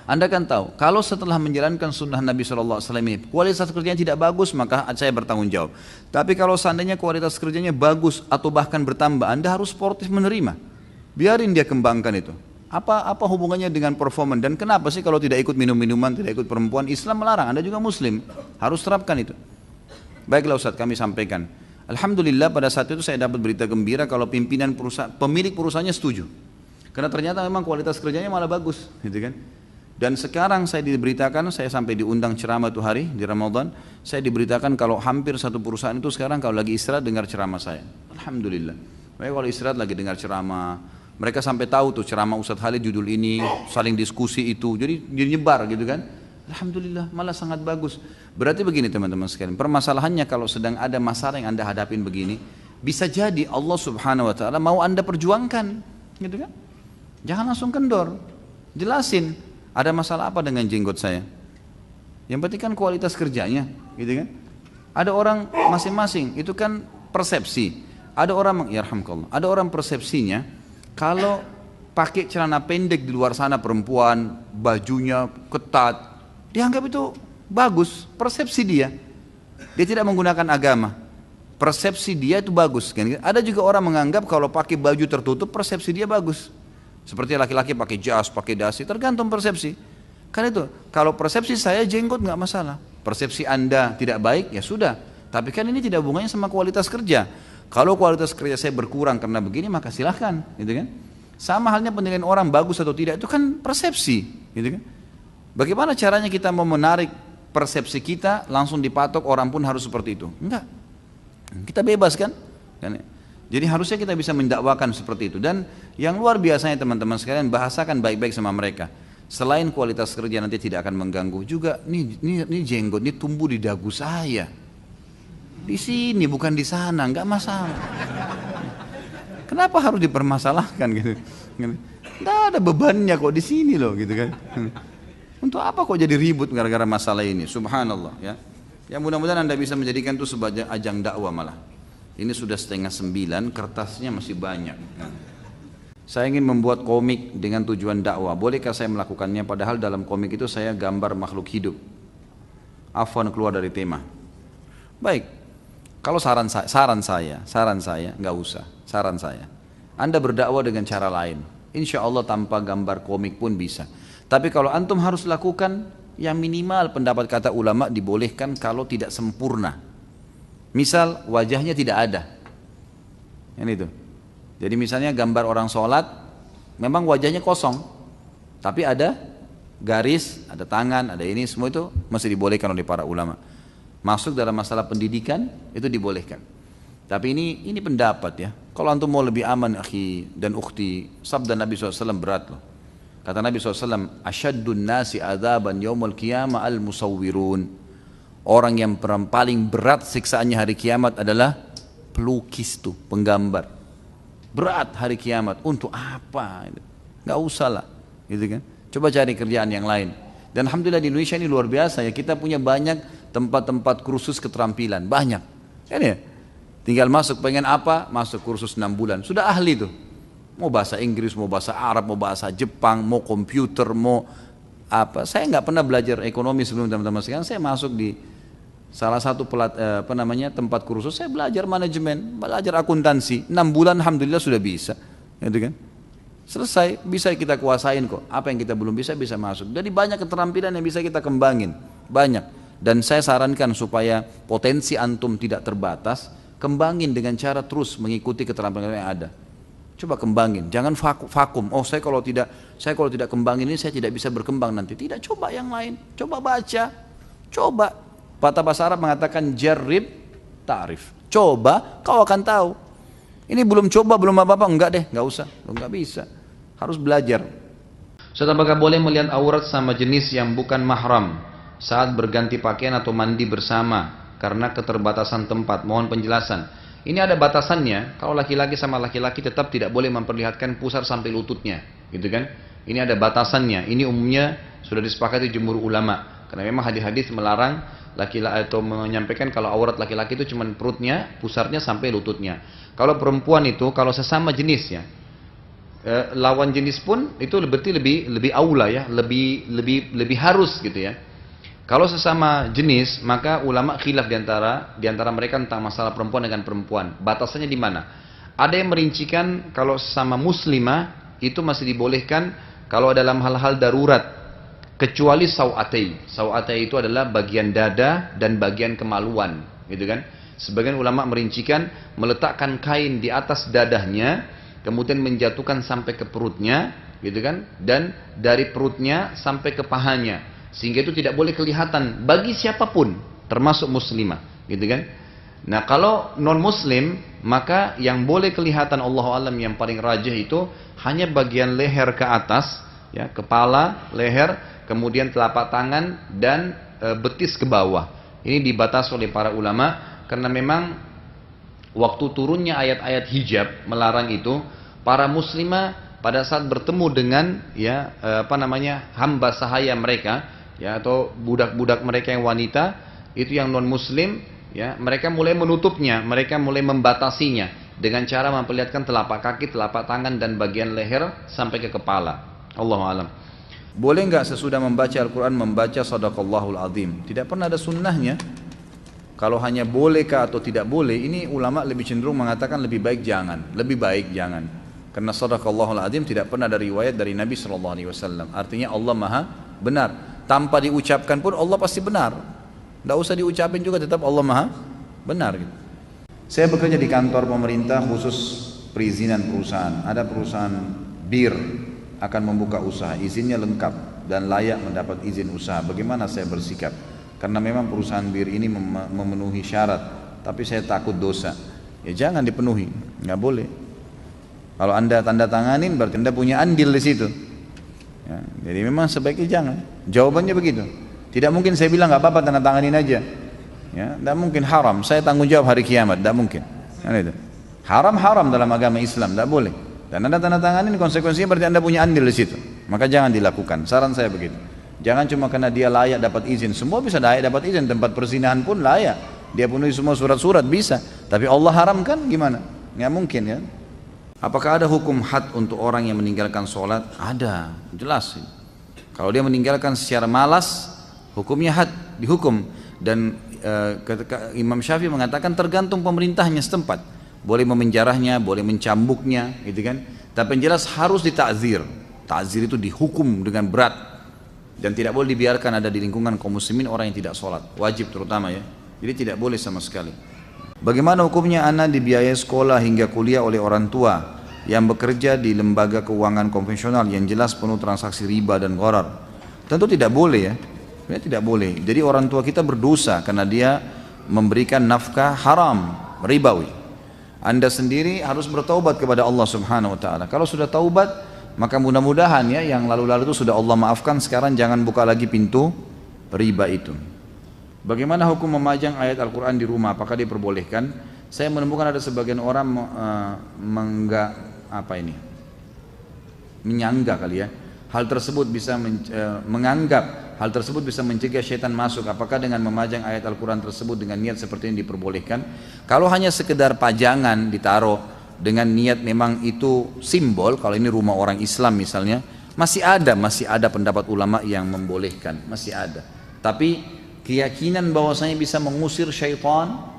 Anda kan tahu, kalau setelah menjalankan sunnah Nabi SAW ini, kualitas kerjanya tidak bagus, maka saya bertanggung jawab. Tapi kalau seandainya kualitas kerjanya bagus atau bahkan bertambah, Anda harus sportif menerima. Biarin dia kembangkan itu. Apa hubungannya dengan performan? Dan kenapa sih kalau tidak ikut minum-minuman, tidak ikut perempuan? Islam melarang, Anda juga muslim, harus terapkan itu. Baiklah Ustaz, kami sampaikan. Alhamdulillah pada saat itu saya dapat berita gembira kalau pimpinan perusahaan, pemilik perusahaannya setuju. Karena ternyata memang kualitas kerjanya malah bagus, gitu kan? Dan sekarang saya diberitakan, saya sampai diundang ceramah itu hari di Ramadan, saya diberitakan kalau hampir satu perusahaan itu sekarang kalau lagi istirahat dengar ceramah saya. Alhamdulillah. Mereka kalau istirahat lagi dengar ceramah, mereka sampai tahu tuh ceramah Ustadz Khalid judul ini, saling diskusi itu, jadi nyebar gitu kan. Alhamdulillah, malah sangat bagus. Berarti begini teman-teman sekalian, permasalahannya kalau sedang ada masalah yang Anda hadapin begini, bisa jadi Allah Subhanahu wa taala mau Anda perjuangkan, gitu kan? Jangan langsung kendor. Jelasin. Ada masalah apa dengan jenggot saya? Yang penting kan kualitas kerjanya, gitu kan? Ada orang masing-masing, itu kan persepsi. Ada orang, yarhamkallah, ada orang persepsinya kalau pakai celana pendek di luar sana perempuan, bajunya ketat, dianggap itu bagus, persepsi dia. Dia tidak menggunakan agama. Persepsi dia itu bagus, kan? Ada juga orang menganggap kalau pakai baju tertutup persepsi dia bagus. Seperti laki-laki pakai jas, pakai dasi, tergantung persepsi. Kan itu, kalau persepsi saya jenggot nggak masalah. Persepsi Anda tidak baik, ya sudah. Tapi kan ini tidak hubungannya sama kualitas kerja. Kalau kualitas kerja saya berkurang karena begini, maka silahkan, gitu kan? Sama halnya penilaian orang bagus atau tidak, itu kan persepsi, gitu kan? Bagaimana caranya kita mau menarik persepsi kita, langsung dipatok orang pun harus seperti itu? Enggak. Kita bebas kan? Jadi harusnya kita bisa mendakwakan seperti itu. Dan yang luar biasanya teman-teman sekalian, bahasakan baik-baik sama mereka. Selain kualitas kerja nanti tidak akan mengganggu, juga ini jenggot, ini tumbuh di dagu saya. Di sini bukan di sana, nggak masalah. Kenapa harus dipermasalahkan gitu? Nggak ada bebannya kok di sini loh, gitu kan? Untuk apa kok jadi ribut gara-gara masalah ini? Subhanallah ya. Ya mudah-mudahan Anda bisa menjadikan itu sebagai ajang dakwah malah. Ini sudah 8:30, kertasnya masih banyak. Saya ingin membuat komik dengan tujuan dakwah. Bolehkah saya melakukannya? Padahal dalam komik itu saya gambar makhluk hidup. Afwan keluar dari tema. Baik. Kalau saran saya, nggak usah. Saran saya, Anda berdakwah dengan cara lain. Insya Allah tanpa gambar komik pun bisa. Tapi kalau antum harus lakukan, yang minimal pendapat kata ulama dibolehkan kalau tidak sempurna. Misal wajahnya tidak ada, yang itu. Jadi misalnya gambar orang sholat, memang wajahnya kosong, tapi ada garis, ada tangan, ada ini, semua itu masih dibolehkan oleh para ulama. Masuk dalam masalah pendidikan itu dibolehkan. Tapi ini pendapat ya. Kalau antum mau lebih aman, akhi dan ukhti, sabda Nabi SAW berat loh. Kata Nabi SAW, asyaddun nasi adzaban yaumul qiyamah al musawwirun. Orang yang paling berat siksaannya hari kiamat adalah pelukis tuh, penggambar. Berat hari kiamat, untuk apa? Nggak usah lah, gitu kan? Coba cari kerjaan yang lain. Dan alhamdulillah di Indonesia ini luar biasa ya, kita punya banyak tempat-tempat kursus keterampilan, banyak. Kan ya? Tinggal masuk, pengen apa? Masuk kursus 6 bulan, sudah ahli tuh. Mau bahasa Inggris, mau bahasa Arab, mau bahasa Jepang, mau komputer, mau apa? Saya nggak pernah belajar ekonomi sebelum teman-teman sekarang. Saya masuk di salah satu tempat kursus, saya belajar manajemen, belajar akuntansi, 6 bulan alhamdulillah sudah bisa, gitu kan? Selesai, bisa kita kuasain kok. Apa yang kita belum bisa, bisa masuk. Jadi banyak keterampilan yang bisa kita kembangin, banyak. Dan saya sarankan supaya potensi antum tidak terbatas, kembangin dengan cara terus mengikuti keterampilan yang ada. Coba kembangin, jangan vakum. Oh saya kalau tidak kembangin ini saya tidak bisa berkembang nanti. Tidak, coba yang lain, coba baca, coba. Kata bahasa Arab mengatakan jarib ta'rif. Coba, kau akan tahu. Ini belum coba, belum apa-apa, enggak deh, enggak usah, enggak bisa. Harus belajar. Ustaz, apakah boleh melihat aurat sama jenis yang bukan mahram saat berganti pakaian atau mandi bersama karena keterbatasan tempat? Mohon penjelasan. Ini ada batasannya. Kalau laki-laki sama laki-laki tetap tidak boleh memperlihatkan pusar sampai lututnya, gitu kan? Ini ada batasannya. Ini umumnya sudah disepakati jumhur ulama. Karena memang hadis-hadis melarang laki-laki atau menyampaikan kalau aurat laki-laki itu cuma perutnya, pusarnya sampai lututnya. Kalau perempuan itu, kalau sesama jenis ya, lawan jenis pun itu berarti lebih aula ya, lebih harus gitu ya. Kalau sesama jenis, maka ulama khilaf di antara mereka tentang masalah perempuan dengan perempuan. Batasannya di mana? Ada yang merincikan kalau sesama muslimah itu masih dibolehkan kalau dalam hal-hal darurat, kecuali sau'atai. Sau'atai itu adalah bagian dada dan bagian kemaluan, gitu kan? Sebagian ulama merincikan meletakkan kain di atas dadahnya, kemudian menjatuhkan sampai ke perutnya, gitu kan? Dan dari perutnya sampai ke pahanya, sehingga itu tidak boleh kelihatan bagi siapapun, termasuk muslimah, gitu kan? Nah, kalau non muslim, maka yang boleh kelihatan Allah alam yang paling rajih itu hanya bagian leher ke atas, ya, kepala, leher, kemudian telapak tangan dan betis ke bawah. Ini dibatasi oleh para ulama karena memang waktu turunnya ayat-ayat hijab melarang itu, para muslimah pada saat bertemu dengan hamba sahaya mereka, ya, atau budak-budak mereka yang wanita itu yang non muslim, ya, mereka mulai menutupnya, mereka mulai membatasinya dengan cara memperlihatkan telapak kaki, telapak tangan dan bagian leher sampai ke kepala. Allahu a'lam. Boleh nggak sesudah membaca Al-Quran membaca Sadaqallahul Azim? Tidak pernah ada sunnahnya. Kalau hanya bolehkah atau tidak boleh, ini ulama lebih cenderung mengatakan lebih baik jangan, lebih baik jangan. Karena Sadaqallahul Azim tidak pernah ada riwayat dari Nabi SAW. Artinya Allah Maha benar. Tanpa diucapkan pun Allah pasti benar. Tidak usah diucapin juga tetap Allah Maha benar. Gitu. Saya bekerja di kantor pemerintah khusus perizinan perusahaan. Ada perusahaan bir akan membuka usaha, izinnya lengkap dan layak mendapat izin usaha. Bagaimana saya bersikap? Karena memang perusahaan bir ini memenuhi syarat, tapi saya takut dosa. Ya jangan dipenuhi, nggak boleh. Kalau anda tanda tanganin berarti anda punya andil di situ. Ya, jadi memang sebaiknya jangan. Jawabannya begitu. Tidak mungkin saya bilang nggak apa-apa tanda tanganin aja. Ya, tidak mungkin, haram. Saya tanggung jawab hari kiamat, tidak mungkin. Kan itu. Haram dalam agama Islam, tidak boleh. Dan anda tanda tanganin konsekuensinya berarti anda punya andil di situ. Maka jangan dilakukan. Saran saya begitu. Jangan cuma karena dia layak dapat izin. Semua bisa layak dapat izin. Tempat persinahan pun layak. Dia penuhi semua surat-surat bisa. Tapi Allah haramkan gimana? Nggak mungkin ya. Apakah ada hukum had untuk orang yang meninggalkan sholat? Ada, jelas. Kalau dia meninggalkan secara malas, hukumnya had, dihukum. Dan Imam Syafi'i mengatakan tergantung pemerintahnya setempat. Boleh memenjarahnya, boleh mencambuknya, gitu kan. Tapi yang jelas harus ditakzir. Takzir itu dihukum dengan berat. Dan tidak boleh dibiarkan ada di lingkungan kaum muslimin orang yang tidak sholat. Wajib terutama ya. Jadi tidak boleh sama sekali. Bagaimana hukumnya anak dibiayai sekolah hingga kuliah oleh orang tua yang bekerja di lembaga keuangan konvensional yang jelas penuh transaksi riba dan gharar? Tentu tidak boleh ya. Ya tidak boleh. Jadi orang tua kita berdosa karena dia memberikan nafkah haram, ribawi. Anda sendiri harus bertaubat kepada Allah Subhanahu wa taala. Kalau sudah taubat, maka mudah-mudahan ya yang lalu-lalu itu sudah Allah maafkan, sekarang jangan buka lagi pintu riba itu. Bagaimana hukum memajang ayat Al-Quran di rumah? Apakah diperbolehkan? Saya menemukan ada sebagian orang menyangga kali ya. Hal tersebut bisa menganggap hal tersebut bisa mencegah syaitan masuk. Apakah dengan memajang ayat Al-Quran tersebut dengan niat seperti ini diperbolehkan? Kalau hanya sekedar pajangan ditaruh dengan niat memang itu simbol, kalau ini rumah orang Islam misalnya, masih ada pendapat ulama yang membolehkan, masih ada. Tapi keyakinan bahwasanya bisa mengusir syaitan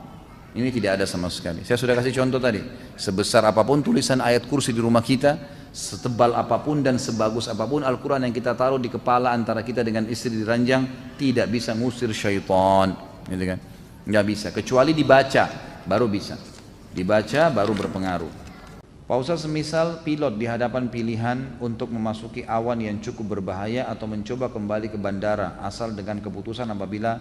ini tidak ada sama sekali. Saya sudah kasih contoh tadi. Sebesar apapun tulisan ayat kursi di rumah kita, setebal apapun dan sebagus apapun Al-Quran yang kita taruh di kepala antara kita dengan istri di ranjang, tidak bisa mengusir syaitan, gitu kan? Nggak bisa, kecuali dibaca, baru bisa. Dibaca baru berpengaruh. Pak Ustaz, semisal pilot di hadapan pilihan untuk memasuki awan yang cukup berbahaya atau mencoba kembali ke bandara, asal dengan keputusan apabila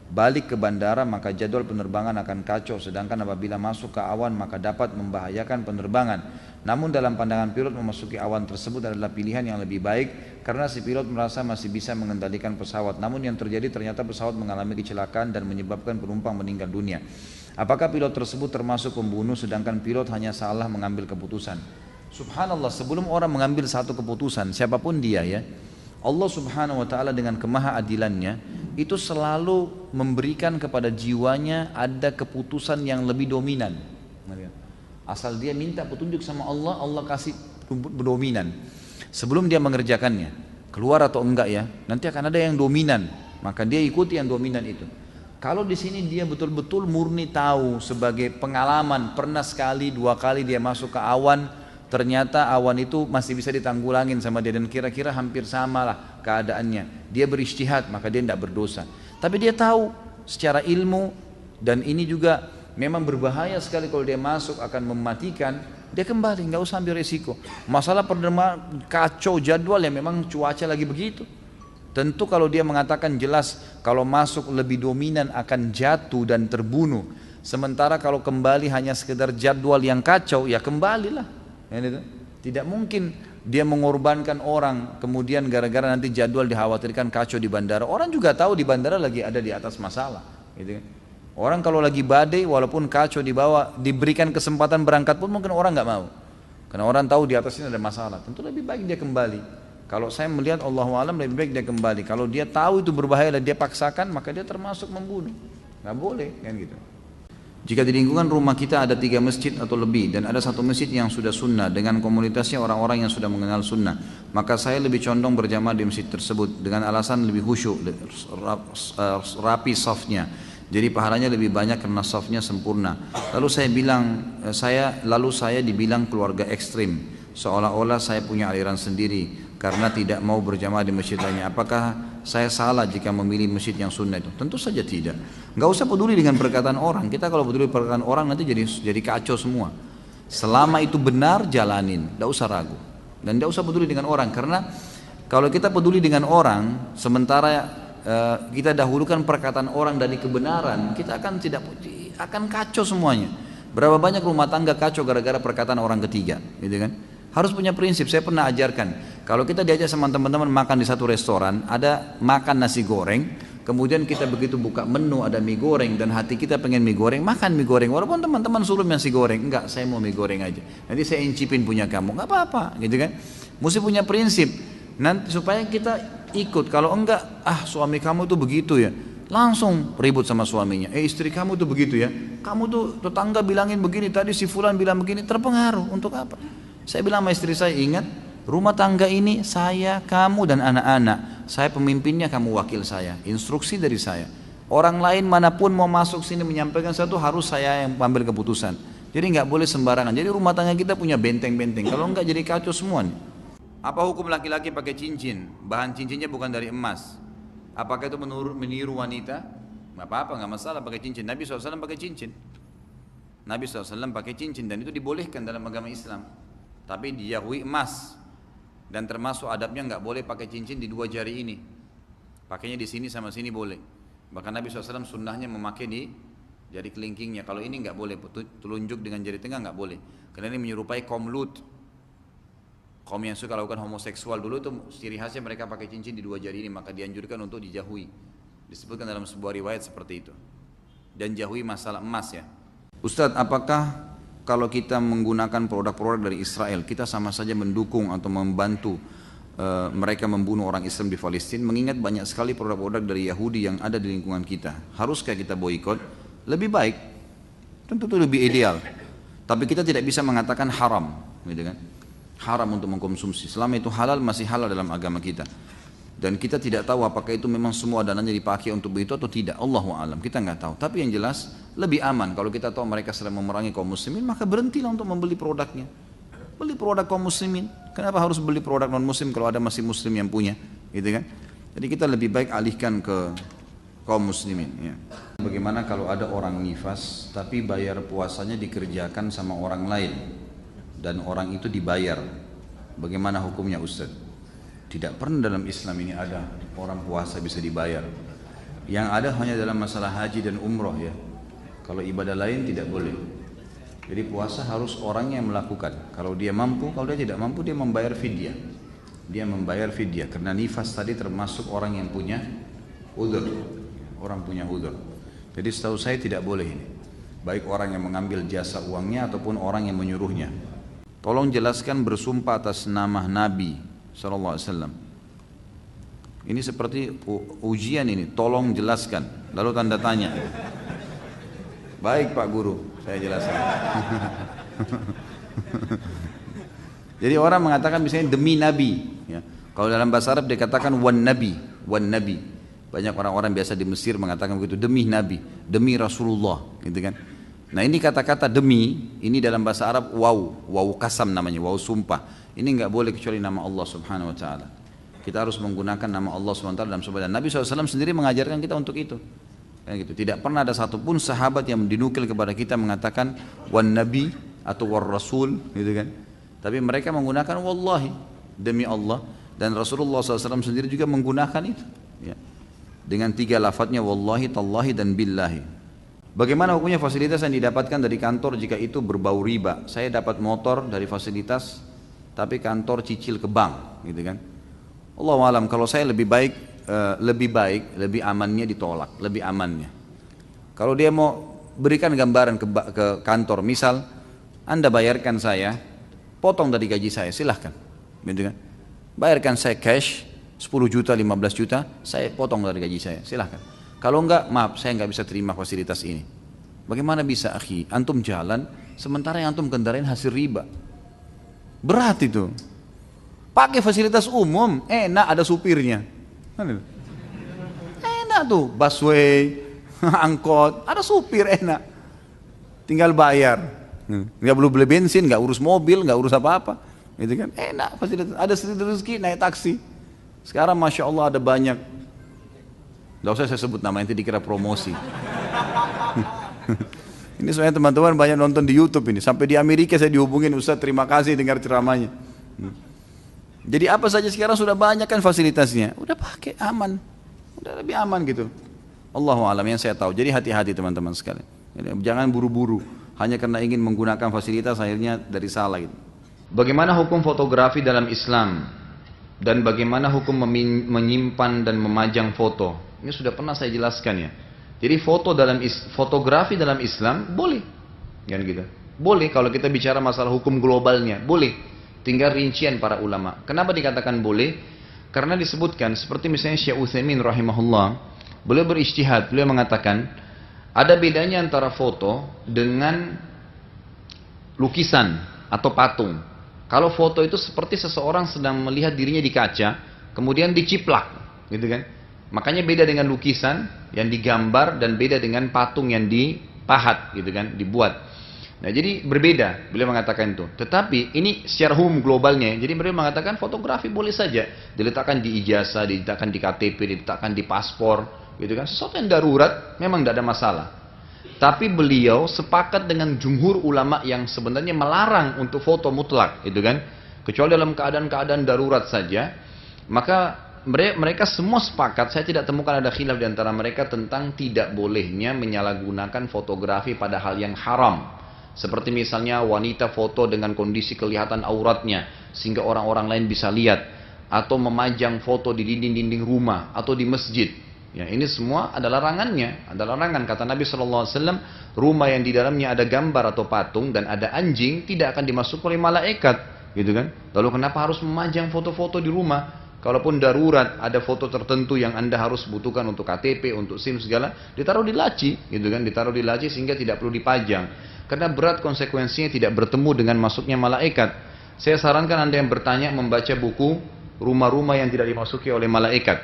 balik ke bandara maka jadwal penerbangan akan kacau, sedangkan apabila masuk ke awan maka dapat membahayakan penerbangan. Namun dalam pandangan pilot memasuki awan tersebut adalah pilihan yang lebih baik karena si pilot merasa masih bisa mengendalikan pesawat. Namun yang terjadi ternyata pesawat mengalami kecelakaan dan menyebabkan penumpang meninggal dunia. Apakah pilot tersebut termasuk pembunuh sedangkan pilot hanya salah mengambil keputusan? Subhanallah, sebelum orang mengambil satu keputusan, siapapun dia ya, Allah subhanahu wa ta'ala dengan kemahaadilannya itu selalu memberikan kepada jiwanya ada keputusan yang lebih dominan. Asal dia minta petunjuk sama Allah, Allah kasih dominan. Sebelum dia mengerjakannya, keluar atau enggak ya, nanti akan ada yang dominan, maka dia ikuti yang dominan itu. Kalau di sini dia betul-betul murni tahu sebagai pengalaman, pernah sekali, dua kali dia masuk ke awan, ternyata awan itu masih bisa ditanggulangin sama dia dan kira-kira hampir sama lah keadaannya. Dia berijtihad, maka dia tidak berdosa. Tapi dia tahu secara ilmu, dan ini juga memang berbahaya sekali kalau dia masuk akan mematikan, dia kembali, nggak usah ambil resiko. Masalah penerbangan kacau jadwal ya, memang cuaca lagi begitu. Tentu kalau dia mengatakan jelas kalau masuk lebih dominan akan jatuh dan terbunuh. Sementara kalau kembali hanya sekedar jadwal yang kacau, ya kembalilah. Tidak mungkin dia mengorbankan orang kemudian gara-gara nanti jadwal dikhawatirkan kacau di bandara. Orang juga tahu di bandara lagi ada di atas masalah. Orang kalau lagi badai walaupun kacau di bawah, diberikan kesempatan berangkat pun mungkin orang nggak mau. Karena orang tahu di atas ini ada masalah. Tentu lebih baik dia kembali. Kalau saya melihat Allahu a'lam lebih baik dia kembali. Kalau dia tahu itu berbahaya dan dia paksakan, maka dia termasuk membunuh. Nggak boleh kan gitu. Jika di lingkungan rumah kita ada 3 masjid atau lebih dan ada satu masjid yang sudah sunnah dengan komunitasnya orang-orang yang sudah mengenal sunnah, maka saya lebih condong berjamaah di masjid tersebut dengan alasan lebih khusyuk, rapi safnya. Jadi pahalanya lebih banyak karena safnya sempurna. Lalu saya dibilang keluarga ekstrim, seolah-olah saya punya aliran sendiri karena tidak mau berjamaah di masjid lainnya. Apakah saya salah jika memilih masjid yang sunnah itu? Tentu saja tidak. Nggak usah peduli dengan perkataan orang. Kita kalau peduli perkataan orang nanti jadi kacau semua. Selama itu benar jalanin, nggak usah ragu dan nggak usah peduli dengan orang. Karena kalau kita peduli dengan orang, sementara kita dahulukan perkataan orang dari kebenaran, kita akan kacau semuanya. Berapa banyak rumah tangga kacau gara-gara perkataan orang ketiga, gitu kan? Harus punya prinsip. Saya pernah ajarkan, kalau kita diajak sama teman-teman makan di satu restoran, ada makan nasi goreng, kemudian kita begitu buka menu ada mie goreng dan hati kita pengen mie goreng, makan mie goreng walaupun teman-teman suruh nasi goreng, enggak, saya mau mie goreng aja, nanti saya incipin punya kamu, enggak apa-apa, gitu kan? Mesti punya prinsip nanti supaya kita ikut. Kalau enggak, suami kamu itu begitu ya, langsung ribut sama suaminya. Istri kamu itu begitu ya, kamu tuh tetangga bilangin begini, tadi si fulan bilang begini, terpengaruh. Untuk apa? Saya bilang sama istri saya, ingat, rumah tangga ini saya, kamu dan anak-anak. Saya pemimpinnya, kamu wakil saya. Instruksi dari saya. Orang lain manapun mau masuk sini menyampaikan sesuatu harus saya yang ambil keputusan. Jadi nggak boleh sembarangan. Jadi rumah tangga kita punya benteng-benteng. Kalau nggak jadi kacau semua nih. Apa hukum laki-laki pakai cincin? Bahan cincinnya bukan dari emas. Apakah itu meniru wanita? Nggak apa-apa, nggak masalah pakai cincin. Nabi SAW pakai cincin. Nabi SAW pakai cincin dan itu dibolehkan dalam agama Islam. Tapi dijauhi emas, dan termasuk adabnya nggak boleh pakai cincin di 2 jari ini, pakainya di sini sama sini boleh. Bahkan Nabi SAW sunnahnya memakai di jari kelingkingnya. Kalau ini nggak boleh, telunjuk dengan jari tengah nggak boleh, karena ini menyerupai kaum Lut, kaum yang suka lakukan homoseksual dulu itu ciri khasnya mereka pakai cincin di 2 jari ini, maka dianjurkan untuk dijauhi. Disebutkan dalam sebuah riwayat seperti itu. Dan jauhi masalah emas ya. Ustadz, apakah kalau kita menggunakan produk-produk dari Israel, kita sama saja mendukung atau membantu mereka membunuh orang Islam di Palestina, mengingat banyak sekali produk-produk dari Yahudi yang ada di lingkungan kita. Haruskah kita boikot? Lebih baik, tentu itu lebih ideal. Tapi kita tidak bisa mengatakan haram, gitu kan? Haram untuk mengkonsumsi. Selama itu halal, masih halal dalam agama kita. Dan kita tidak tahu apakah itu memang semua dananya dipakai untuk begitu atau tidak. Allahu a'lam, kita nggak tahu. Tapi yang jelas lebih aman kalau kita tahu mereka sedang memerangi kaum muslimin, maka berhentilah untuk membeli produknya. Beli produk kaum muslimin. Kenapa harus beli produk non muslim kalau ada masih muslim yang punya, gitu kan? Jadi kita lebih baik alihkan ke kaum muslimin. Ya. Bagaimana kalau ada orang nifas tapi bayar puasanya dikerjakan sama orang lain dan orang itu dibayar? Bagaimana hukumnya Ustaz? Tidak pernah dalam Islam ini ada orang puasa bisa dibayar. Yang ada hanya dalam masalah haji dan umroh ya. Kalau ibadah lain tidak boleh. Jadi puasa harus orang yang melakukan. Kalau dia mampu, kalau dia tidak mampu dia membayar fidyah. Dia membayar fidyah karena nifas tadi termasuk orang yang punya udzur. Orang punya udzur. Jadi setahu saya tidak boleh ini. baik orang yang mengambil jasa uangnya ataupun orang yang menyuruhnya. Tolong jelaskan bersumpah atas nama Nabi SAW. Ini seperti ujian ini, tolong jelaskan. Lalu tanda tanya. Baik Pak Guru, saya jelaskan. Jadi orang mengatakan misalnya demi Nabi. Ya. Kalau dalam bahasa Arab dikatakan wan Nabi, wan Nabi. Banyak orang-orang biasa di Mesir mengatakan begitu, demi Nabi, demi Rasulullah, gitu kan. Nah ini kata-kata demi, ini dalam bahasa Arab waw kasam namanya, waw sumpah. Ini nggak boleh kecuali nama Allah Subhanahu Wa Taala. Kita harus menggunakan nama Allah Subhanahu Wa Taala dalam sumpah. Dan Nabi SAW sendiri mengajarkan kita untuk itu. Gitu. Tidak pernah ada satupun sahabat yang dinukil kepada kita mengatakan wan Nabi atau war Rasul, gitu kan. Tapi mereka menggunakan wallahi, demi Allah, dan Rasulullah SAW sendiri juga menggunakan itu. Ya. Dengan 3 lafadznya wallahi, tallahi, dan billahi. Bagaimana hukumnya fasilitas yang didapatkan dari kantor jika itu berbau riba? Saya dapat motor dari fasilitas, tapi kantor cicil ke bank, gitu kan. Allahu alam, kalau saya lebih baik, lebih amannya ditolak, lebih amannya. Kalau dia mau berikan gambaran ke kantor, misal Anda bayarkan saya, potong dari gaji saya, silahkan, gitu kan. Bayarkan saya cash 10 juta, 15 juta, saya potong dari gaji saya, silahkan. Kalau enggak, maaf, saya enggak bisa terima fasilitas ini. Bagaimana bisa akhi, antum jalan, sementara yang antum kendarain hasil riba. Berat itu. Pakai fasilitas umum, enak ada supirnya. Enak tuh, busway, angkot, ada supir enak. Tinggal bayar. Enggak perlu beli bensin, enggak urus mobil, enggak urus apa-apa. Gitu kan, enak fasilitas. Ada rezeki naik taksi. Sekarang Masya Allah ada banyak. Gak usah saya sebut nama, nanti dikira promosi. Ini sebenarnya teman-teman banyak nonton di YouTube ini. Sampai di Amerika saya dihubungin, Ustaz terima kasih dengar ceramahnya. Jadi apa saja sekarang sudah banyak kan fasilitasnya. Udah pakai, aman. Udah lebih aman gitu. Allahu a'lam, yang saya tahu. Jadi hati-hati teman-teman sekalian. Jangan buru-buru. Hanya karena ingin menggunakan fasilitas akhirnya dari salah gitu. Bagaimana hukum fotografi dalam Islam? Dan bagaimana hukum menyimpan dan memajang foto? Ini sudah pernah saya jelaskan ya. Jadi fotografi dalam Islam boleh, kan gitu. Boleh kalau kita bicara masalah hukum globalnya, boleh. Tinggal rincian para ulama. Kenapa dikatakan boleh? Karena disebutkan seperti misalnya Syekh Utsaimin rahimahullah, beliau berijtihad, beliau mengatakan ada bedanya antara foto dengan lukisan atau patung. Kalau foto itu seperti seseorang sedang melihat dirinya di kaca, kemudian diciplak, gitu kan? Makanya beda dengan lukisan yang digambar dan beda dengan patung yang dipahat, gitu kan? Dibuat. Nah, jadi berbeda. Beliau mengatakan itu. Tetapi ini secara umum globalnya. Jadi beliau mengatakan fotografi boleh saja diletakkan di ijazah, diletakkan di KTP, diletakkan di paspor, gitu kan? Sesuatu yang darurat memang tidak ada masalah. Tapi beliau sepakat dengan jumhur ulama yang sebenarnya melarang untuk foto mutlak, itu kan? Kecuali dalam keadaan-keadaan darurat saja. Maka mereka semua sepakat, saya tidak temukan ada khilaf di antara mereka tentang tidak bolehnya menyalahgunakan fotografi pada hal yang haram. Seperti misalnya wanita foto dengan kondisi kelihatan auratnya sehingga orang-orang lain bisa lihat, atau memajang foto di dinding-dinding rumah atau di masjid. Ya, ini semua ada larangannya, ada larangan. Kata Nabi SAW, rumah yang di dalamnya ada gambar atau patung dan ada anjing tidak akan dimasuk oleh malaikat, gitu kan? Lalu kenapa harus memajang foto-foto di rumah? Kalaupun darurat ada foto tertentu yang Anda harus butuhkan untuk KTP, untuk SIM segala, ditaruh di laci, gitu kan? Ditaruh di laci sehingga tidak perlu dipajang. Karena berat konsekuensinya tidak bertemu dengan masuknya malaikat. Saya sarankan Anda yang bertanya membaca buku rumah-rumah yang tidak dimasuki oleh malaikat.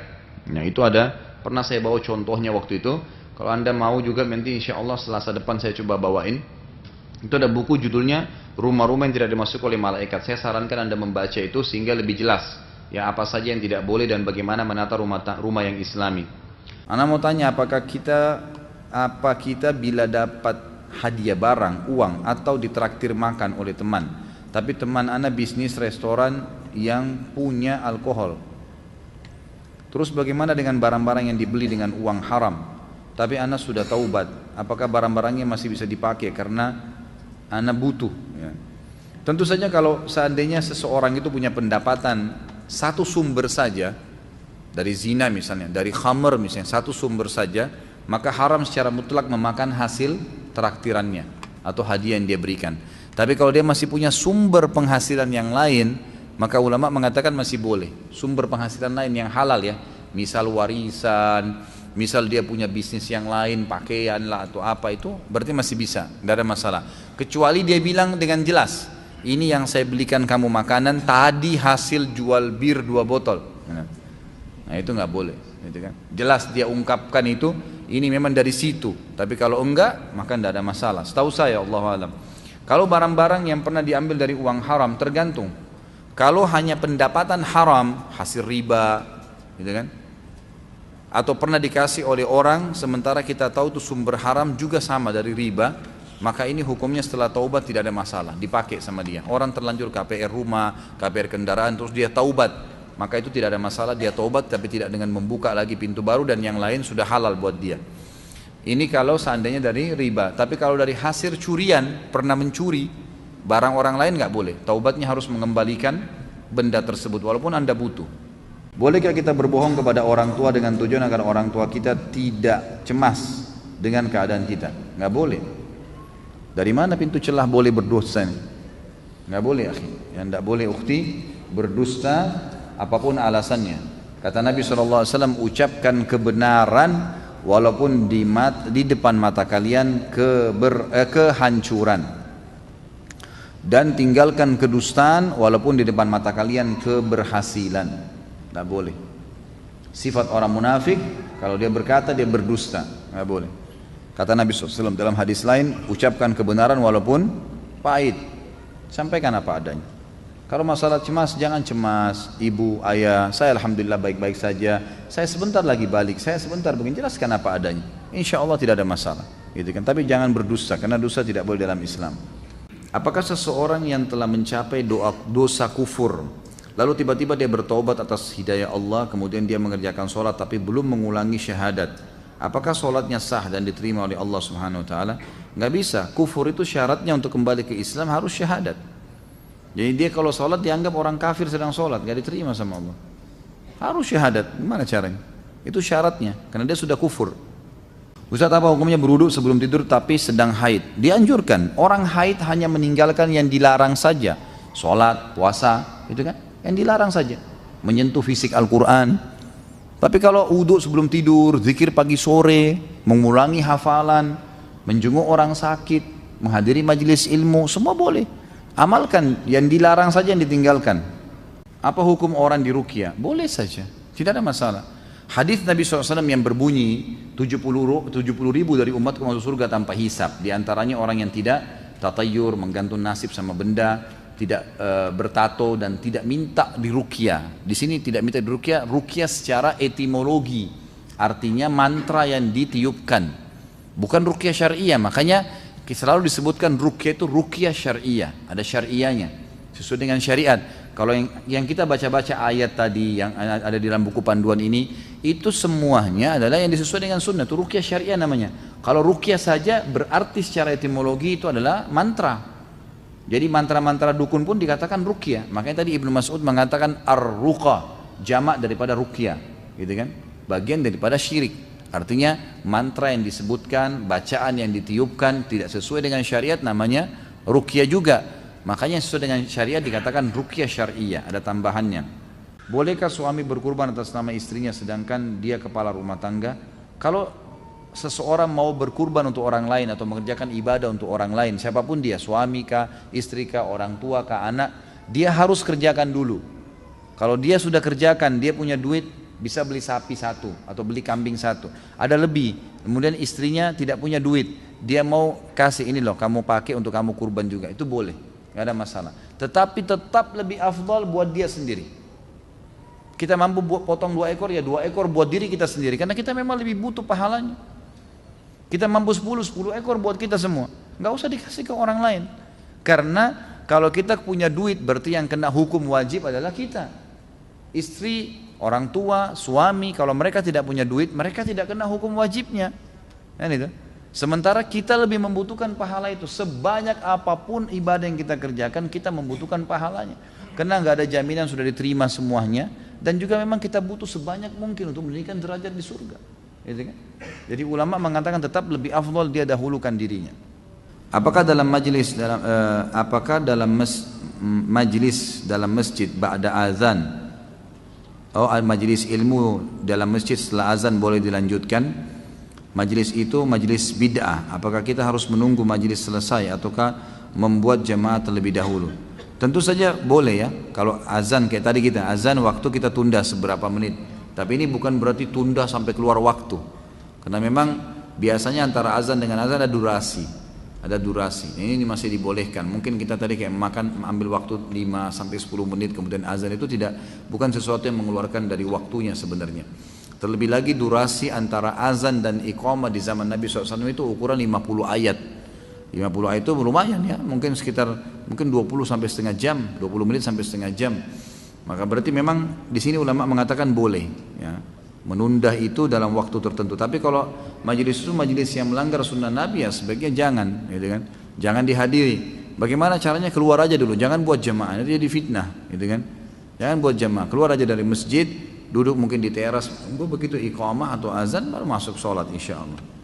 Nah, itu ada. Pernah saya bawa contohnya waktu itu. Kalau Anda mau juga nanti insya Allah Selasa depan saya coba bawain. Itu ada buku judulnya Rumah-rumah yang tidak dimasuki oleh malaikat. Saya sarankan Anda membaca itu sehingga lebih jelas. Ya apa saja yang tidak boleh dan bagaimana menata rumah yang islami. Anda mau tanya apa kita bila dapat hadiah barang, uang atau ditraktir makan oleh teman. Tapi teman Anda bisnis restoran yang punya alkohol. Terus bagaimana dengan barang-barang yang dibeli dengan uang haram? Tapi Anda sudah taubat, apakah barang-barangnya masih bisa dipakai karena Anda butuh? Ya. Tentu saja kalau seandainya seseorang itu punya pendapatan satu sumber saja, dari zina misalnya, dari khamr misalnya, satu sumber saja, maka haram secara mutlak memakan hasil traktirannya atau hadiah yang dia berikan. Tapi kalau dia masih punya sumber penghasilan yang lain, maka ulama mengatakan masih boleh. Sumber penghasilan lain yang halal ya, misal warisan, misal dia punya bisnis yang lain, pakaian lah atau apa, itu berarti masih bisa, tidak ada masalah. Kecuali dia bilang dengan jelas, ini yang saya belikan kamu makanan tadi hasil jual bir 2 botol. Nah itu nggak boleh, gitu kan? Jelas dia ungkapkan itu, ini memang dari situ. Tapi kalau enggak, maka tidak ada masalah. Setahu saya, Allahu a'lam. Kalau barang-barang yang pernah diambil dari uang haram, tergantung. Kalau hanya pendapatan haram, hasil riba, gitu kan? Atau pernah dikasih oleh orang, sementara kita tahu itu sumber haram juga sama dari riba, maka ini hukumnya setelah taubat tidak ada masalah, dipakai sama dia. Orang terlanjur KPR rumah, KPR kendaraan, terus dia taubat, maka itu tidak ada masalah, dia taubat tapi tidak dengan membuka lagi pintu baru dan yang lain sudah halal buat dia. Ini kalau seandainya dari riba. Tapi kalau dari hasil curian, pernah mencuri barang orang lain nggak boleh, taubatnya harus mengembalikan benda tersebut walaupun anda butuh. Bolehkah kita berbohong kepada orang tua dengan tujuan agar orang tua kita tidak cemas dengan keadaan kita? Nggak boleh. Dari mana pintu celah boleh berdosa ini? Nggak boleh akhi. Yang nggak boleh ukhti berdusta apapun alasannya. Kata Nabi SAW, ucapkan kebenaran walaupun di depan mata kalian kehancuran, dan tinggalkan kedustaan walaupun di depan mata kalian keberhasilan. Nggak boleh. Sifat orang munafik, kalau dia berkata dia berdusta, nggak boleh. Kata Nabi SAW dalam hadis lain, ucapkan kebenaran walaupun pahit, sampaikan apa adanya. Kalau masalah cemas, jangan cemas. Ibu, ayah, saya alhamdulillah baik-baik saja. Saya sebentar lagi balik, saya sebentar begini, jelaskan apa adanya. Insya Allah tidak ada masalah, gitu kan. Tapi jangan berdusta, karena dosa tidak boleh dalam Islam. Apakah seseorang yang telah mencapai dosa kufur, lalu tiba-tiba dia bertobat atas hidayah Allah, kemudian dia mengerjakan sholat tapi belum mengulangi syahadat, apakah sholatnya sah dan diterima oleh Allah Subhanahu Wa Taala? Nggak bisa. Kufur itu syaratnya untuk kembali ke Islam harus syahadat. Jadi dia kalau sholat dianggap orang kafir sedang sholat, nggak diterima sama Allah. Harus syahadat. Gimana caranya? Itu syaratnya, karena dia sudah kufur. Ustaz, apa hukumnya berwudu sebelum tidur tapi sedang haid? Dianjurkan. Orang haid hanya meninggalkan yang dilarang saja. Sholat, puasa, itu kan? Yang dilarang saja. Menyentuh fisik Al-Quran. Tapi kalau wudu sebelum tidur, zikir pagi sore, mengulangi hafalan, menjenguk orang sakit, menghadiri majelis ilmu, semua boleh. Amalkan, yang dilarang saja yang ditinggalkan. Apa hukum orang di ruqyah? Boleh saja, tidak ada masalah. Hadis Nabi SAW yang berbunyi 70 ribu dari umatku masuk surga tanpa hisab. Di antaranya orang yang tidak tatayur, menggantung nasib sama benda, tidak bertato dan tidak minta diruqyah. Di sini tidak minta diruqyah, ruqyah secara etimologi, artinya mantra yang ditiupkan, bukan ruqyah syariah. Makanya selalu disebutkan ruqyah itu ruqyah syariah, ada syariahnya, sesuai dengan syariat. Kalau yang kita baca-baca ayat tadi yang ada di dalam buku panduan ini, itu semuanya adalah yang disesuaikan dengan sunnah, itu ruqyah syariah namanya. Kalau ruqyah saja berarti secara etimologi itu adalah mantra. Jadi mantra-mantra dukun pun dikatakan ruqyah. Makanya tadi Ibnu Mas'ud mengatakan ar-ruqa, jamak daripada ruqyah, gitu kan? Bagian daripada syirik. Artinya mantra yang disebutkan, bacaan yang ditiupkan tidak sesuai dengan syariat namanya ruqyah juga. Makanya sesuai dengan syariat dikatakan ruqyah syariah, ada tambahannya. Bolehkah suami berkurban atas nama istrinya sedangkan dia kepala rumah tangga? Kalau seseorang mau berkurban untuk orang lain atau mengerjakan ibadah untuk orang lain, siapapun dia, suami kah, istri kah, orang tua kah, anak, dia harus kerjakan dulu. Kalau dia sudah kerjakan, dia punya duit, bisa beli sapi satu atau beli kambing satu, ada lebih, kemudian istrinya tidak punya duit, dia mau kasih, ini loh kamu pakai untuk kamu kurban juga, itu boleh, nggak ada masalah. Tetapi tetap lebih afdal buat dia sendiri. Kita mampu potong 2 ekor, ya 2 ekor buat diri kita sendiri, karena kita memang lebih butuh pahalanya. Kita mampu 10 ekor buat kita semua, nggak usah dikasih ke orang lain. Karena kalau kita punya duit, berarti yang kena hukum wajib adalah kita. Istri, orang tua, suami, kalau mereka tidak punya duit, mereka tidak kena hukum wajibnya. Kan itu. Sementara kita lebih membutuhkan pahala itu. Sebanyak apapun ibadah yang kita kerjakan, kita membutuhkan pahalanya. Karena nggak ada jaminan sudah diterima semuanya, dan juga memang kita butuh sebanyak mungkin untuk meninggikan derajat di surga. Gitu kan? Jadi ulama mengatakan tetap lebih afdal dia dahulukan dirinya. Apakah dalam majlis dalam masjid ba'da azan, majlis ilmu dalam masjid setelah azan boleh dilanjutkan? Majlis itu majlis bid'ah. Apakah kita harus menunggu majlis selesai ataukah membuat jamaah terlebih dahulu? Tentu saja boleh ya. Kalau azan kayak tadi kita azan waktu kita tunda seberapa menit. Tapi ini bukan berarti tunda sampai keluar waktu. Karena memang biasanya antara azan dengan azan ada durasi. Ada durasi. Ini masih dibolehkan. Mungkin kita tadi kayak makan ambil waktu 5 sampai 10 menit kemudian azan, itu bukan sesuatu yang mengeluarkan dari waktunya sebenarnya. Terlebih lagi durasi antara azan dan iqamah di zaman Nabi SAW itu ukuran 50 ayat. 50 ayat itu lumayan ya, mungkin 20 sampai setengah jam, 20 menit sampai setengah jam. Maka berarti memang di sini ulama mengatakan boleh ya, menunda itu dalam waktu tertentu. Tapi kalau majelis itu majelis yang melanggar sunnah Nabi ya sebaiknya jangan, gitu kan? Jangan dihadiri. Bagaimana caranya? Keluar aja dulu, jangan buat jamaah, itu jadi fitnah, gitu kan? Jangan buat jamaah, keluar aja dari masjid, duduk mungkin di teras, begitu iqamah atau azan baru masuk sholat insyaallah.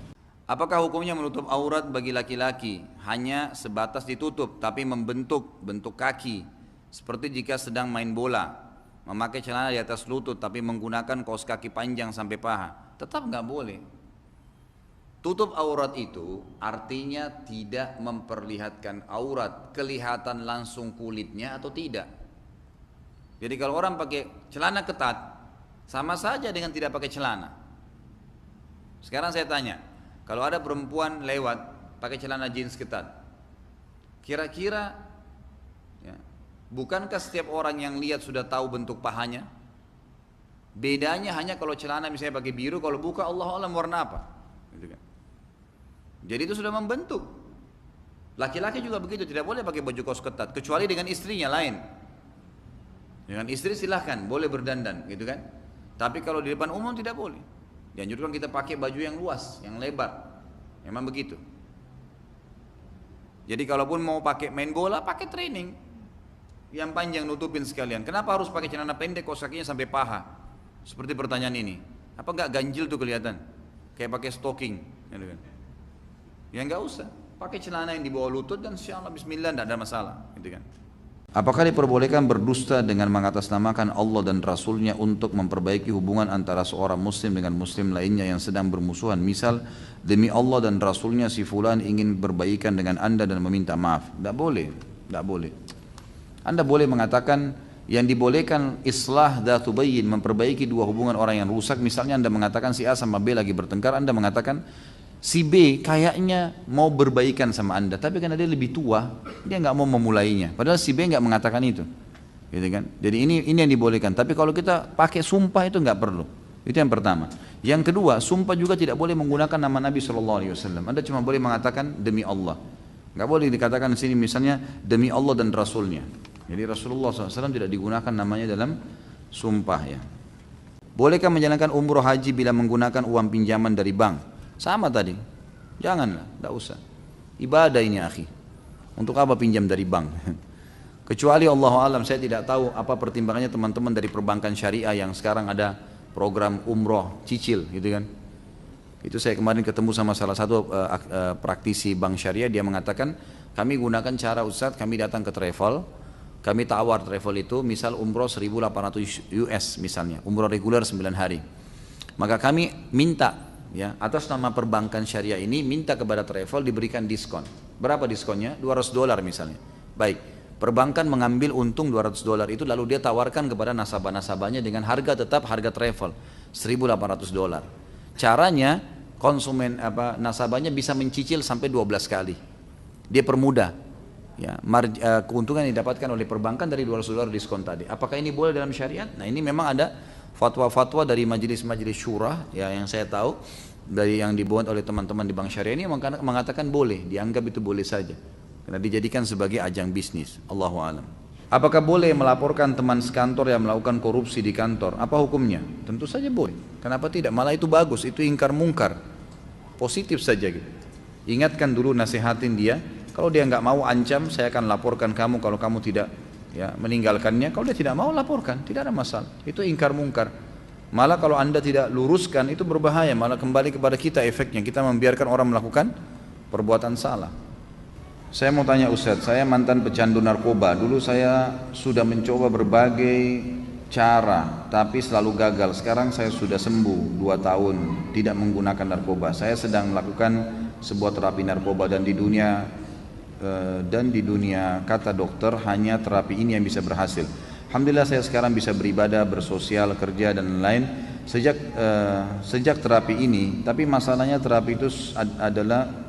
Apakah hukumnya menutup aurat bagi laki-laki hanya sebatas ditutup tapi membentuk bentuk kaki, seperti jika sedang main bola? Memakai celana di atas lutut tapi menggunakan kaos kaki panjang sampai paha, tetap nggak boleh. Tutup aurat itu artinya tidak memperlihatkan aurat, kelihatan langsung kulitnya atau tidak. Jadi kalau orang pakai celana ketat sama saja dengan tidak pakai celana. Sekarang saya tanya, kalau ada perempuan lewat pakai celana jeans ketat, kira-kira bukankah setiap orang yang lihat sudah tahu bentuk pahanya? Bedanya hanya kalau celana misalnya pakai biru, kalau buka Allah alam warna apa, gitu kan? Jadi itu sudah membentuk. Laki-laki juga begitu, tidak boleh pakai baju kaos ketat kecuali dengan istrinya lain. Dengan istri silahkan, boleh berdandan, gitu kan? Tapi kalau di depan umum tidak boleh. Dianjurkan kita pakai baju yang luas, yang lebar. Memang begitu. Jadi kalaupun mau pakai main bola, pakai training yang panjang nutupin sekalian. Kenapa harus pakai celana pendek kaos kakinya sampai paha? Seperti pertanyaan ini. Apa enggak ganjil tuh kelihatan? Kayak pakai stocking, gitu kan? Ya enggak usah. Pakai celana yang di bawah lutut dan insyaallah bismillah enggak ada masalah, gitu kan? Apakah diperbolehkan berdusta dengan mengatasnamakan Allah dan Rasulnya untuk memperbaiki hubungan antara seorang muslim dengan muslim lainnya yang sedang bermusuhan? Misal, demi Allah dan Rasulnya si fulan ingin berbaikan dengan anda dan meminta maaf. Tidak boleh, tidak boleh. Anda boleh mengatakan yang dibolehkan islah dzatu bayyin, memperbaiki dua hubungan orang yang rusak. Misalnya Anda mengatakan si A sama B lagi bertengkar, Anda mengatakan si B kayaknya mau berbaikan sama Anda, tapi karena dia lebih tua, dia nggak mau memulainya. Padahal si B nggak mengatakan itu, gitu kan? Jadi ini yang dibolehkan. Tapi kalau kita pakai sumpah itu nggak perlu. Itu yang pertama. Yang kedua, sumpah juga tidak boleh menggunakan nama Nabi SAW. Anda cuma boleh mengatakan demi Allah. Nggak boleh dikatakan di sini misalnya demi Allah dan Rasulnya. Jadi Rasulullah SAW tidak digunakan namanya dalam sumpah ya. Bolehkah menjalankan umroh haji bila menggunakan uang pinjaman dari bank? Sama tadi, janganlah, tidak usah. Ibadah ini akhi. Untuk apa pinjam dari bank? Kecuali Allah alam, saya tidak tahu apa pertimbangannya teman-teman dari perbankan syariah yang sekarang ada program umroh cicil gitu kan. Itu saya kemarin ketemu sama salah satu praktisi bank syariah, dia mengatakan kami gunakan cara Ustadz, kami datang ke travel, kami tawar travel itu misal umroh 1.800 US misalnya, umroh reguler 9 hari. Maka kami minta ya atas nama perbankan syariah ini minta kepada travel diberikan diskon. Berapa diskonnya? $200 misalnya. Baik, perbankan mengambil untung $200 itu lalu dia tawarkan kepada nasabah-nasabahnya dengan harga tetap harga travel $1.800. Caranya konsumen nasabahnya bisa mencicil sampai 12 kali. Dia permudah. Ya, keuntungan yang didapatkan oleh perbankan dari $200 diskon tadi. Apakah ini boleh dalam syariat? Nah, ini memang ada fatwa-fatwa dari majelis-majelis syura ya yang saya tahu dari yang dibuat oleh teman-teman di bank syariah ini mengatakan boleh, dianggap itu boleh saja. Karena dijadikan sebagai ajang bisnis. Allahu a'lam. Apakah boleh melaporkan teman sekantor yang melakukan korupsi di kantor? Apa hukumnya? Tentu saja boleh. Kenapa tidak? Malah itu bagus, itu ingkar mungkar. Positif saja gitu. Ingatkan dulu, nasihatin dia. Kalau dia nggak mau, ancam, saya akan laporkan kamu kalau kamu tidak ya meninggalkannya. Kalau dia tidak mau, laporkan, tidak ada masalah. Itu ingkar mungkar. Malah kalau anda tidak luruskan itu berbahaya, malah kembali kepada kita efeknya. Kita membiarkan orang melakukan perbuatan salah. Saya mau tanya Ustadz, saya mantan pecandu narkoba. Dulu saya sudah mencoba berbagai cara, tapi selalu gagal. Sekarang saya sudah sembuh 2 tahun, tidak menggunakan narkoba. Saya sedang melakukan sebuah terapi narkoba dan di dunia kata dokter hanya terapi ini yang bisa berhasil. Alhamdulillah saya sekarang bisa beribadah, bersosial, kerja dan lain-lain sejak terapi ini. Tapi masalahnya terapi itu adalah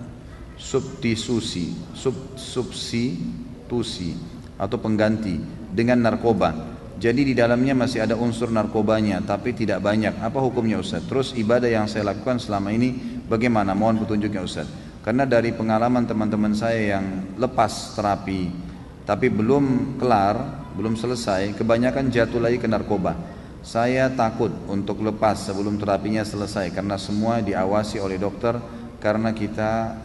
substitusi atau pengganti dengan narkoba. Jadi di dalamnya masih ada unsur narkobanya, tapi tidak banyak. Apa hukumnya Ustaz? Terus ibadah yang saya lakukan selama ini bagaimana? Mohon petunjuknya Ustaz. Karena dari pengalaman teman-teman saya yang lepas terapi, tapi belum kelar, belum selesai, kebanyakan jatuh lagi ke narkoba. Saya takut untuk lepas sebelum terapinya selesai, karena semua diawasi oleh dokter. Karena kita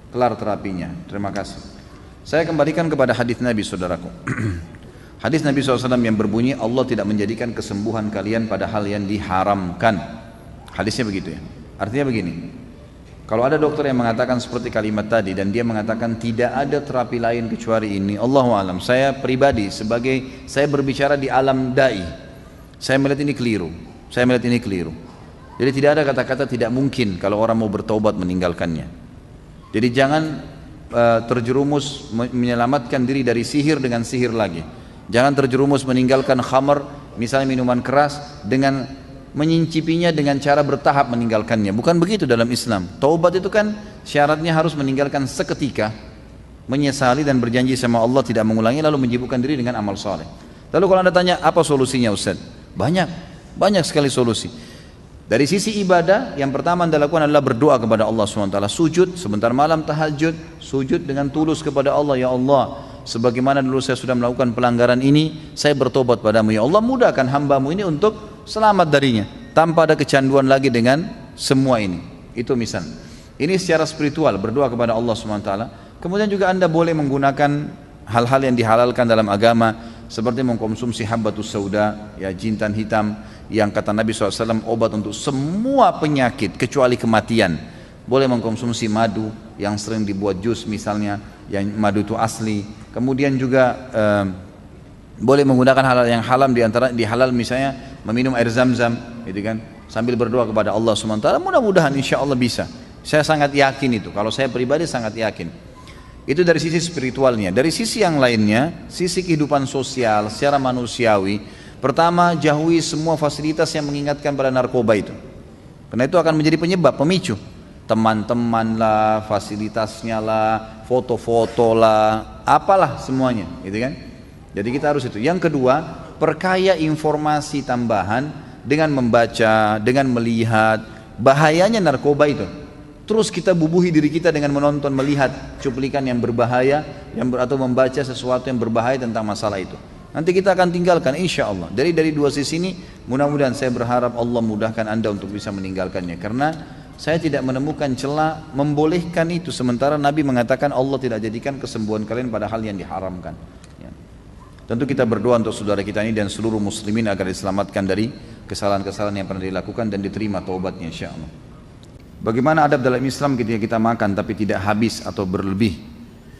kelar terapinya. Terima kasih. Saya kembalikan kepada hadis Nabi, saudaraku. Hadis Nabi SAW yang berbunyi, Allah tidak menjadikan kesembuhan kalian pada hal yang diharamkan. Hadisnya begitu ya. Artinya begini, kalau ada dokter yang mengatakan seperti kalimat tadi dan dia mengatakan tidak ada terapi lain kecuali ini, Allahu alam. Saya pribadi saya berbicara di alam dai, saya melihat ini keliru. Jadi tidak ada kata-kata tidak mungkin kalau orang mau bertaubat meninggalkannya. Jadi jangan terjerumus menyelamatkan diri dari sihir dengan sihir lagi. Jangan terjerumus meninggalkan khamar, misalnya minuman keras, dengan menyicipinya dengan cara bertahap meninggalkannya. Bukan begitu dalam Islam. Taubat itu kan syaratnya harus meninggalkan seketika, menyesali dan berjanji sama Allah tidak mengulangi, lalu menyibukkan diri dengan amal soleh. Lalu kalau Anda tanya apa solusinya Ustaz? Banyak sekali solusi. Dari sisi ibadah, yang pertama Anda lakukan adalah berdoa kepada Allah SWT. Sujud, sebentar malam tahajud, sujud dengan tulus kepada Allah. Ya Allah, sebagaimana dulu saya sudah melakukan pelanggaran ini, saya bertobat padamu. Ya Allah, mudahkan hambamu ini untuk selamat darinya, tanpa ada kecanduan lagi dengan semua ini. Itu misal. Ini secara spiritual, berdoa kepada Allah SWT. Kemudian juga Anda boleh menggunakan hal-hal yang dihalalkan dalam agama, seperti mengkonsumsi habbatus sauda, ya, jintan hitam, yang kata Nabi SAW obat untuk semua penyakit kecuali kematian. Boleh mengkonsumsi madu yang sering dibuat jus misalnya, yang madu itu asli. Kemudian juga boleh menggunakan hal yang haram, di halal misalnya meminum air zam-zam, gitu kan, sambil berdoa kepada Allah SWT. Mudah-mudahan insya Allah bisa. Saya sangat yakin itu, kalau saya pribadi sangat yakin. Itu dari sisi spiritualnya. Dari sisi yang lainnya, sisi kehidupan sosial secara manusiawi, pertama, jauhi semua fasilitas yang mengingatkan pada narkoba itu. Karena itu akan menjadi penyebab, pemicu. Teman-teman lah, fasilitasnya lah, foto-foto lah, apalah semuanya, gitu kan? Jadi kita harus itu. Yang kedua, perkaya informasi tambahan dengan membaca, dengan melihat bahayanya narkoba itu. Terus kita bubuhi diri kita dengan menonton, melihat cuplikan yang berbahaya, atau membaca sesuatu yang berbahaya tentang masalah itu. Nanti kita akan tinggalkan insya Allah. Dari dua sisi ini mudah-mudahan saya berharap Allah mudahkan Anda untuk bisa meninggalkannya. Karena saya tidak menemukan celah membolehkan itu. Sementara Nabi mengatakan Allah tidak jadikan kesembuhan kalian pada hal yang diharamkan. Ya. Tentu kita berdoa untuk saudara kita ini dan seluruh muslimin agar diselamatkan dari kesalahan-kesalahan yang pernah dilakukan dan diterima taubatnya insya Allah. Bagaimana adab dalam Islam ketika kita makan tapi tidak habis atau berlebih?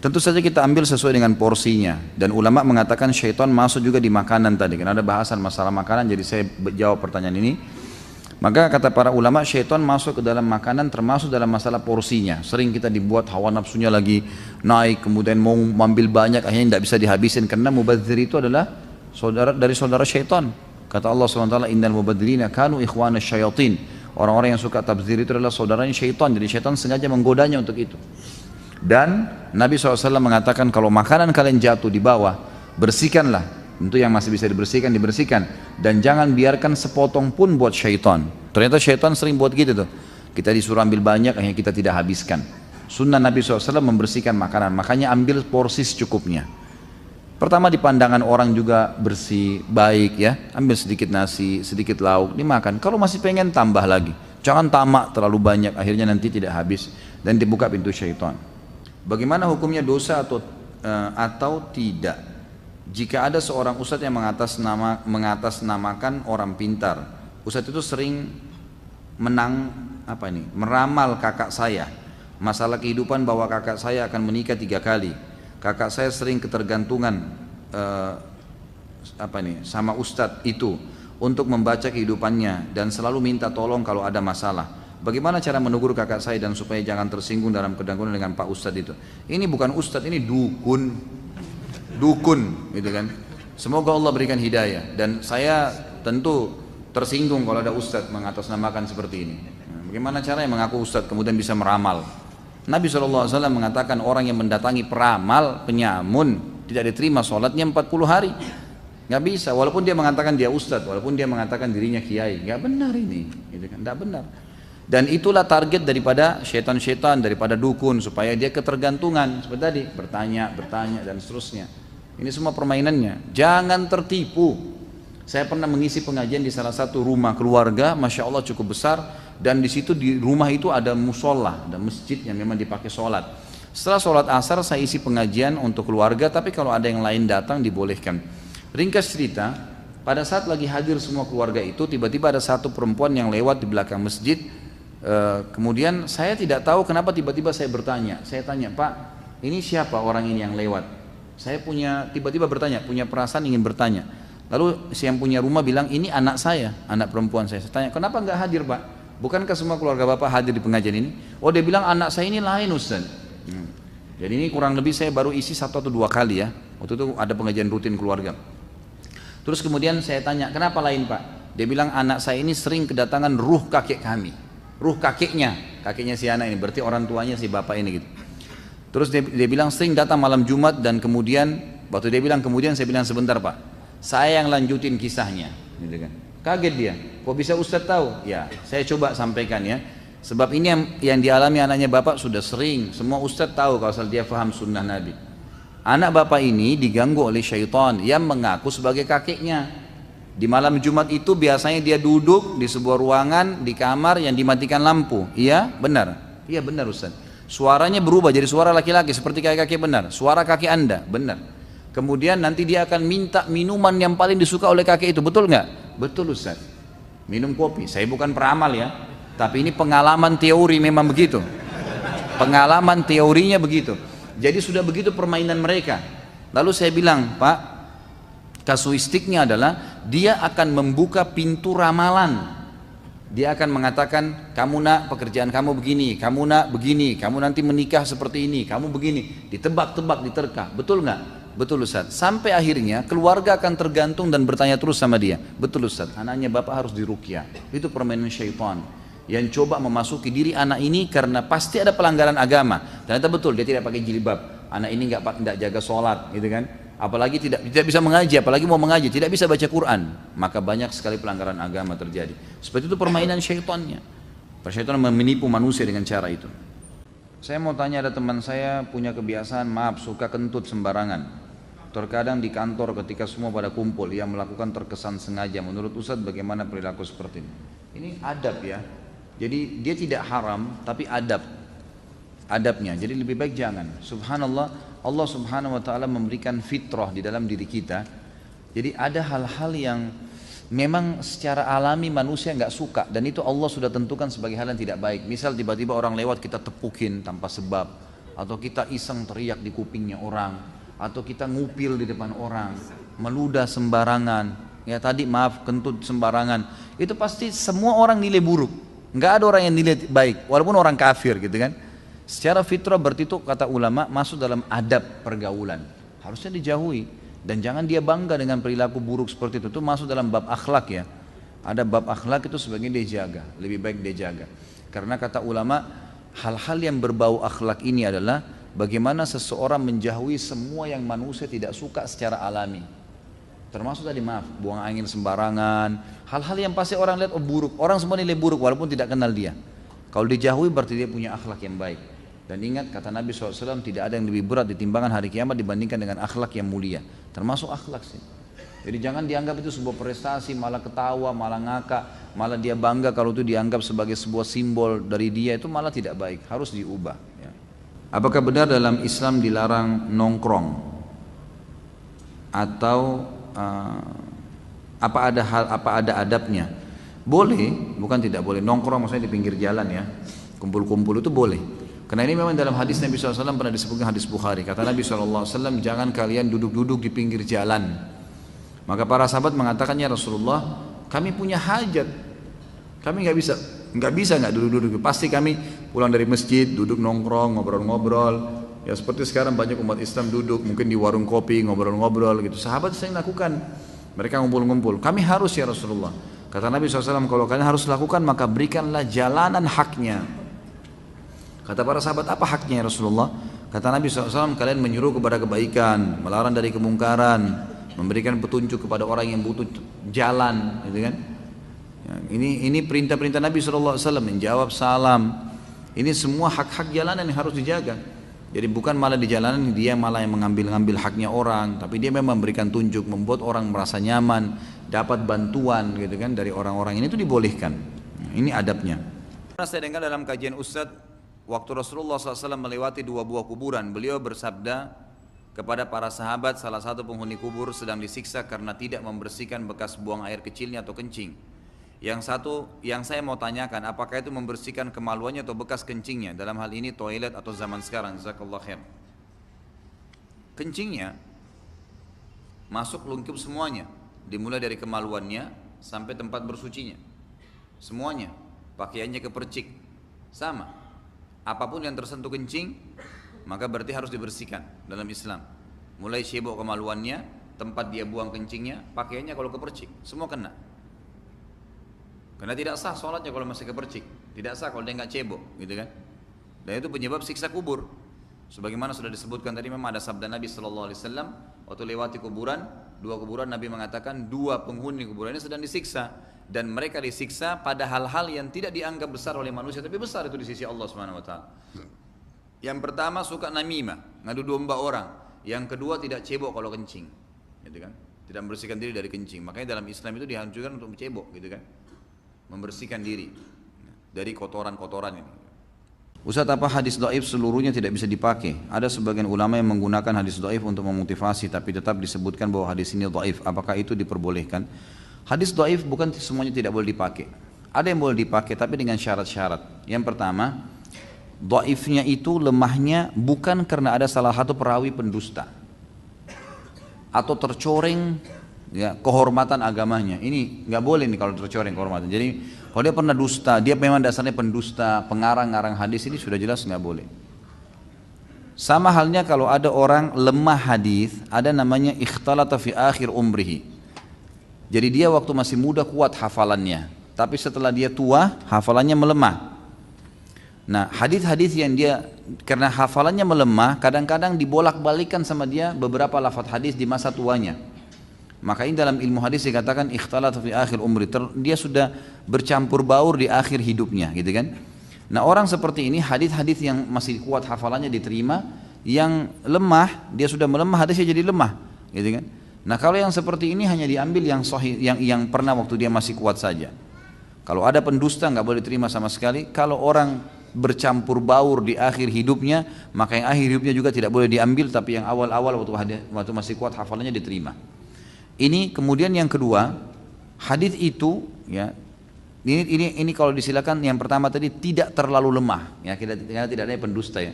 Tentu saja kita ambil sesuai dengan porsinya. Dan ulama mengatakan syaitan masuk juga di makanan tadi. Karena ada bahasan masalah makanan, jadi saya jawab pertanyaan ini. Maka kata para ulama, syaitan masuk ke dalam makanan termasuk dalam masalah porsinya. Sering kita dibuat hawa nafsunya lagi naik, kemudian mau ambil banyak, akhirnya tidak bisa dihabisin. Karena mubadzir itu adalah saudara syaitan. Kata Allah SWT, innal mubadzirina kanu ikhwana syayatin. Orang-orang yang suka tabzir itu adalah saudaranya syaitan. Jadi syaitan sengaja menggodanya untuk itu. Dan Nabi SAW mengatakan kalau makanan kalian jatuh di bawah, bersihkanlah. Tentu yang masih bisa dibersihkan. Dan jangan biarkan sepotong pun buat syaitan. Ternyata syaitan sering buat gitu tuh. Kita disuruh ambil banyak, akhirnya kita tidak habiskan. Sunnah Nabi SAW membersihkan makanan. Makanya ambil porsi secukupnya. Pertama di pandangan orang juga bersih, baik ya. Ambil sedikit nasi, sedikit lauk, dimakan. Kalau masih pengen tambah lagi. Jangan tamak terlalu banyak, akhirnya nanti tidak habis. Dan dibuka pintu syaitan. Bagaimana hukumnya dosa atau tidak? Jika ada seorang ustadz yang mengatasnamakan orang pintar. Ustadz itu sering meramal kakak saya. Masalah kehidupan bahwa kakak saya akan menikah 3 kali. Kakak saya sering ketergantungan sama ustadz itu untuk membaca kehidupannya dan selalu minta tolong kalau ada masalah. Bagaimana cara menegur kakak saya dan supaya jangan tersinggung dalam ketergantungan dengan Pak Ustadz itu? Ini bukan ustadz, ini dukun, gitu kan. Semoga Allah berikan hidayah, dan saya tentu tersinggung kalau ada ustadz mengatasnamakan seperti ini. Bagaimana caranya mengaku ustadz kemudian bisa meramal? Nabi SAW mengatakan orang yang mendatangi peramal, penyamun, tidak diterima sholatnya 40 hari. Nggak bisa, walaupun dia mengatakan dia ustadz, walaupun dia mengatakan dirinya kiai. Nggak benar ini, gitu kan? Nggak benar. Dan itulah target daripada syaitan-syaitan, daripada dukun, supaya dia ketergantungan seperti tadi, bertanya dan seterusnya. Ini semua permainannya. Jangan tertipu. Saya pernah mengisi pengajian di salah satu rumah keluarga, masya Allah cukup besar, dan di situ di rumah itu ada musola, ada masjid yang memang dipakai sholat. Setelah sholat asar saya isi pengajian untuk keluarga, tapi kalau ada yang lain datang dibolehkan. Ringkas cerita, pada saat lagi hadir semua keluarga itu, tiba-tiba ada satu perempuan yang lewat di belakang masjid. Kemudian saya tidak tahu kenapa tiba-tiba saya bertanya. Saya tanya, Pak, ini siapa orang ini yang lewat? Saya tiba-tiba bertanya, punya perasaan ingin bertanya. Lalu si yang punya rumah bilang, ini anak saya, anak perempuan saya. Saya tanya, kenapa nggak hadir, Pak? Bukankah semua keluarga Bapak hadir di pengajian ini? Oh, dia bilang anak saya ini lain, Ustaz. Jadi ini kurang lebih saya baru isi 1 atau 2 kali ya. Waktu itu ada pengajian rutin keluarga. Terus kemudian saya tanya, kenapa lain, Pak? Dia bilang anak saya ini sering kedatangan ruh kakek kami. Ruh kakeknya si anak ini, berarti orang tuanya si bapak ini gitu. Terus dia bilang sering datang malam Jumat, dan kemudian waktu dia bilang kemudian, saya bilang sebentar Pak, saya yang lanjutin kisahnya, gitu kan. Kaget dia, kok bisa Ustadz tahu? Ya, saya coba sampaikan ya. Sebab ini yang dialami anaknya bapak sudah sering, semua Ustadz tahu kalau dia paham sunnah Nabi. Anak bapak ini diganggu oleh syaitan yang mengaku sebagai kakeknya. Di malam Jumat itu biasanya dia duduk di sebuah ruangan di kamar yang dimatikan lampu. Iya benar? Iya benar Ustaz. Suaranya berubah jadi suara laki-laki seperti kakek benar. Suara kakek Anda benar. Kemudian nanti dia akan minta minuman yang paling disuka oleh kakek itu. Betul nggak? Betul Ustaz. Minum kopi. Saya bukan peramal ya, tapi ini pengalaman teori memang begitu. Pengalaman teorinya begitu. Jadi sudah begitu permainan mereka. Lalu saya bilang, Pak, kasuistiknya adalah dia akan membuka pintu ramalan. Dia akan mengatakan, kamu nak pekerjaan kamu begini, kamu nak begini, kamu nanti menikah seperti ini, kamu begini. Ditebak-tebak, diterka. Betul nggak? Betul Ustaz. Sampai akhirnya keluarga akan tergantung dan bertanya terus sama dia. Betul Ustaz, anaknya bapak harus diruqyah. Itu permainan syaitan yang coba memasuki diri anak ini karena pasti ada pelanggaran agama. Ternyata betul, dia tidak pakai jilbab. Anak ini nggak jaga sholat, gitu kan? Apalagi tidak bisa mengaji, apalagi mau mengaji, tidak bisa baca Quran, maka banyak sekali pelanggaran agama terjadi. Seperti itu permainan syaitannya. Syaitan menipu manusia dengan cara itu. Saya mau tanya, ada teman saya punya kebiasaan, maaf, suka kentut sembarangan. Terkadang di kantor ketika semua pada kumpul, ia melakukan terkesan sengaja. Menurut Ustadz bagaimana perilaku seperti ini? Ini adab ya. Jadi dia tidak haram, tapi adabnya. Jadi lebih baik jangan. Subhanallah, Allah subhanahu wa ta'ala memberikan fitrah di dalam diri kita. Jadi ada hal-hal yang memang secara alami manusia nggak suka, dan itu Allah sudah tentukan sebagai hal yang tidak baik. Misal tiba-tiba orang lewat kita tepukin tanpa sebab, atau kita iseng teriak di kupingnya orang, atau kita ngupil di depan orang, meludah sembarangan. Ya tadi maaf, kentut sembarangan. Itu pasti semua orang nilai buruk. Nggak ada orang yang nilai baik, walaupun orang kafir gitu kan. Secara fitrah berarti itu kata ulama masuk dalam adab pergaulan, harusnya dijauhi, dan jangan dia bangga dengan perilaku buruk seperti itu masuk dalam bab akhlak ya. Ada bab akhlak itu sebagian dia jaga, lebih baik dia jaga, karena kata ulama hal-hal yang berbau akhlak ini adalah bagaimana seseorang menjauhi semua yang manusia tidak suka secara alami, termasuk tadi maaf, buang angin sembarangan, hal-hal yang pasti orang lihat buruk, orang semua nilai buruk walaupun tidak kenal dia. Kalau dijauhi berarti dia punya akhlak yang baik. Dan ingat kata Nabi SAW, tidak ada yang lebih berat di timbangan hari kiamat dibandingkan dengan akhlak yang mulia. Termasuk akhlak sih. Jadi jangan dianggap itu sebuah prestasi, malah ketawa, malah ngakak, malah dia bangga kalau itu dianggap sebagai sebuah simbol dari dia, itu malah tidak baik, harus diubah ya. Apakah benar dalam Islam dilarang nongkrong? Atau apa ada adabnya? Boleh, bukan tidak boleh. Nongkrong maksudnya di pinggir jalan ya, kumpul-kumpul itu boleh. Karena ini memang dalam hadis Nabi SAW pernah disebutkan, hadis Bukhari. Kata Nabi SAW, jangan kalian duduk-duduk di pinggir jalan. Maka para sahabat mengatakan, ya Rasulullah, kami punya hajat. Kami nggak bisa nggak duduk-duduk. Pasti kami pulang dari masjid, duduk nongkrong, ngobrol-ngobrol. Ya seperti sekarang banyak umat Islam duduk, mungkin di warung kopi, ngobrol-ngobrol gitu. Sahabat sering lakukan. Mereka ngumpul-ngumpul. Kami harus ya Rasulullah. Kata Nabi SAW, kalau kalian harus lakukan, maka berikanlah jalanan haknya. Kata para sahabat, apa haknya ya Rasulullah? Kata Nabi SAW, kalian menyuruh kepada kebaikan, melarang dari kemungkaran, memberikan petunjuk kepada orang yang butuh jalan, gitu kan? Ya, ini perintah-perintah Nabi SAW, menjawab salam. Ini semua hak-hak jalanan yang harus dijaga. Jadi bukan malah di jalanan dia malah yang mengambil haknya orang, tapi dia memang memberikan tunjuk, membuat orang merasa nyaman, dapat bantuan, gitu kan, dari orang-orang ini, itu dibolehkan. Ini adabnya. Saya dengar dalam kajian Ustadz, waktu Rasulullah SAW melewati 2 buah kuburan, beliau bersabda kepada para sahabat, salah satu penghuni kubur sedang disiksa karena tidak membersihkan bekas buang air kecilnya atau kencing. Yang satu, yang saya mau tanyakan, apakah itu membersihkan kemaluannya atau bekas kencingnya? Dalam hal ini toilet atau zaman sekarang, jazakallah khair. Kencingnya masuk lungkup semuanya, dimulai dari kemaluannya sampai tempat bersucinya, semuanya. Pakaiannya kepercik, sama. Apapun yang tersentuh kencing, maka berarti harus dibersihkan dalam Islam. Mulai cebok kemaluannya, tempat dia buang kencingnya, pakaiannya kalau kepercik, semua kena. Karena tidak sah sholatnya kalau masih kepercik, tidak sah kalau dia nggak cebok, gitu kan? Dan itu penyebab siksa kubur. Sebagaimana sudah disebutkan tadi, memang ada sabda Nabi SAW waktu lewati kuburan, 2 kuburan, Nabi mengatakan 2 penghuni kuburan ini sedang disiksa, dan mereka disiksa pada hal-hal yang tidak dianggap besar oleh manusia, tapi besar itu di sisi Allah SWT. Yang pertama suka namimah, ngadu domba orang. Yang kedua tidak cebok kalau kencing, gitu kan? Tidak membersihkan diri dari kencing. Makanya dalam Islam itu dihancurkan untuk cebok, gitu kan? Membersihkan diri dari kotoran-kotoran ini. Ustaz, apa hadis dhaif seluruhnya tidak bisa dipakai? Ada sebagian ulama yang menggunakan hadis dhaif untuk memotivasi, tapi tetap disebutkan bahwa hadis ini dhaif. Apakah itu diperbolehkan? Hadis dhaif bukan semuanya tidak boleh dipakai. Ada yang boleh dipakai tapi dengan syarat-syarat. Yang pertama, dhaifnya itu lemahnya bukan karena ada salah satu perawi pendusta atau tercoreng ya kehormatan agamanya. Ini nggak boleh nih kalau tercoreng kehormatan. Jadi kalau dia pernah dusta, dia memang dasarnya pendusta, pengarang-ngarang hadis, ini sudah jelas nggak boleh. Sama halnya kalau ada orang lemah hadis, ada namanya ikhtalata fi akhir umrihi. Jadi dia waktu masih muda kuat hafalannya, tapi setelah dia tua hafalannya melemah. Nah, hadis-hadis yang dia karena hafalannya melemah, kadang-kadang dibolak-balikan sama dia beberapa lafaz hadis di masa tuanya. Maka ini dalam ilmu hadis dikatakan ikhtalat fi akhir umri, dia sudah bercampur baur di akhir hidupnya, gitu kan. Nah, orang seperti ini hadis-hadis yang masih kuat hafalannya diterima, yang lemah dia sudah melemah hadisnya jadi lemah, gitu kan. Nah, kalau yang seperti ini hanya diambil yang sahih, yang pernah waktu dia masih kuat saja. Kalau ada pendusta nggak boleh diterima sama sekali. Kalau orang bercampur baur di akhir hidupnya, maka yang akhir hidupnya juga tidak boleh diambil, tapi yang awal-awal waktu masih kuat hafalannya diterima. Ini kemudian yang kedua, hadis itu ya, ini kalau disilakan, yang pertama tadi tidak terlalu lemah ya, karena tidak ada pendusta ya.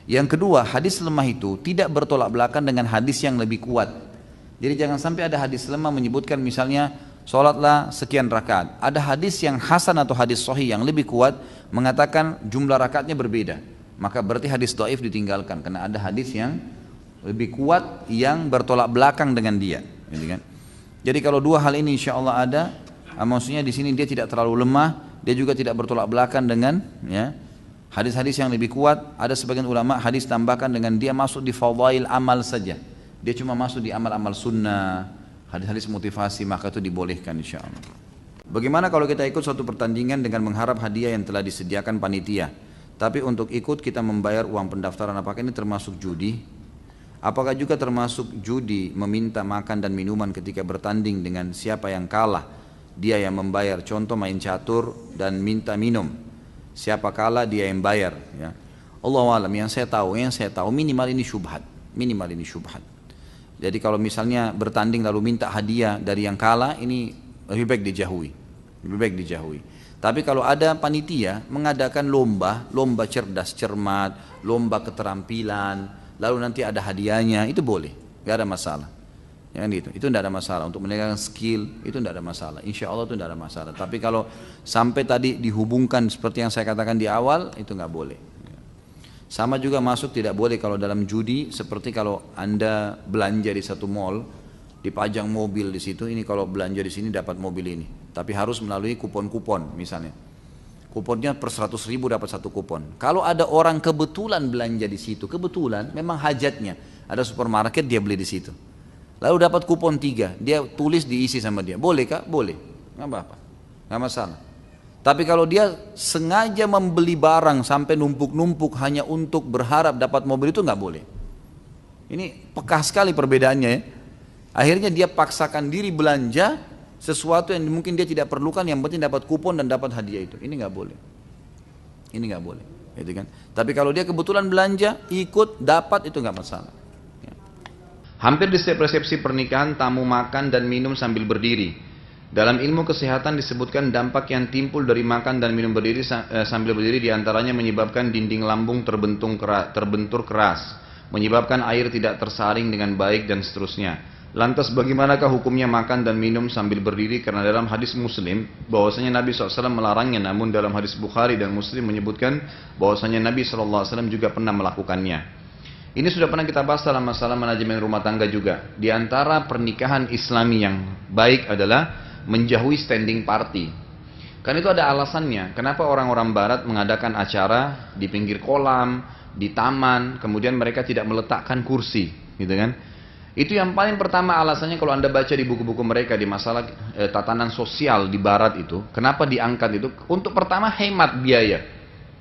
Yang kedua, hadis lemah itu tidak bertolak belakang dengan hadis yang lebih kuat. Jadi jangan sampai ada hadis lemah menyebutkan misalnya sholatlah sekian rakaat. Ada hadis yang hasan atau hadis sahih yang lebih kuat mengatakan jumlah rakaatnya berbeda. Maka berarti hadis dhaif ditinggalkan karena ada hadis yang lebih kuat yang bertolak belakang dengan dia. Gitu kan? Jadi kalau 2 hal ini insya Allah ada, maksudnya di sini dia tidak terlalu lemah, dia juga tidak bertolak belakang dengan ya, hadis-hadis yang lebih kuat. Ada sebagian ulama hadis tambahkan dengan dia masuk di fadail amal saja, dia cuma masuk di amal-amal sunnah, hadis-hadis motivasi, maka itu dibolehkan insya Allah. Bagaimana kalau kita ikut suatu pertandingan dengan mengharap hadiah yang telah disediakan panitia, tapi untuk ikut kita membayar uang pendaftaran? Apakah ini termasuk judi? Apakah juga termasuk judi meminta makan dan minuman ketika bertanding dengan siapa yang kalah, dia yang membayar? Contoh main catur dan minta minum, siapa kalah dia yang bayar ya. Allahu a'lam, yang saya tahu minimal ini syubhat. Jadi kalau misalnya bertanding lalu minta hadiah dari yang kalah, ini lebih baik dijauhi. Tapi kalau ada panitia mengadakan lomba cerdas cermat, lomba keterampilan, lalu nanti ada hadiahnya, itu boleh, nggak ada masalah. Ya kan gitu, itu tidak ada masalah. Untuk meningkatkan skill itu tidak ada masalah. Insya Allah itu tidak ada masalah. Tapi kalau sampai tadi dihubungkan seperti yang saya katakan di awal, itu nggak boleh. Sama juga masuk tidak boleh kalau dalam judi, seperti kalau Anda belanja di satu mall, dipajang mobil di situ, ini kalau belanja di sini dapat mobil ini. Tapi harus melalui kupon-kupon misalnya. Kuponnya per 100.000 dapat satu kupon. Kalau ada orang kebetulan belanja di situ, kebetulan memang hajatnya, ada supermarket dia beli di situ. Lalu dapat kupon 3, dia tulis diisi sama dia. Boleh kak? Boleh. Nggak apa-apa. Nggak masalah. Tapi kalau dia sengaja membeli barang sampai numpuk-numpuk hanya untuk berharap dapat mobil, itu nggak boleh. Ini peka sekali perbedaannya ya. Akhirnya dia paksakan diri belanja sesuatu yang mungkin dia tidak perlukan, yang penting dapat kupon dan dapat hadiah itu. Ini nggak boleh. Ini nggak boleh. Gitu kan? Tapi kalau dia kebetulan belanja, ikut, dapat, itu nggak masalah. Hampir di setiap resepsi pernikahan tamu makan dan minum sambil berdiri. Dalam ilmu kesehatan disebutkan dampak yang timbul dari makan dan minum berdiri sambil berdiri diantaranya menyebabkan dinding lambung terbentur keras, menyebabkan air tidak tersaring dengan baik dan seterusnya. Lantas bagaimanakah hukumnya makan dan minum sambil berdiri? Karena dalam hadis Muslim bahwasanya Nabi SAW melarangnya, namun dalam hadis Bukhari dan Muslim menyebutkan bahwasanya Nabi SAW juga pernah melakukannya. Ini sudah pernah kita bahas dalam masalah manajemen rumah tangga juga. Di antara pernikahan Islami yang baik adalah menjauhi standing party. Karena itu ada alasannya. Kenapa orang-orang Barat mengadakan acara di pinggir kolam, di taman, kemudian mereka tidak meletakkan kursi, gitu kan? Itu yang paling pertama alasannya kalau Anda baca di buku-buku mereka di masalah tatanan sosial di Barat itu. Kenapa diangkat itu? Untuk pertama hemat biaya.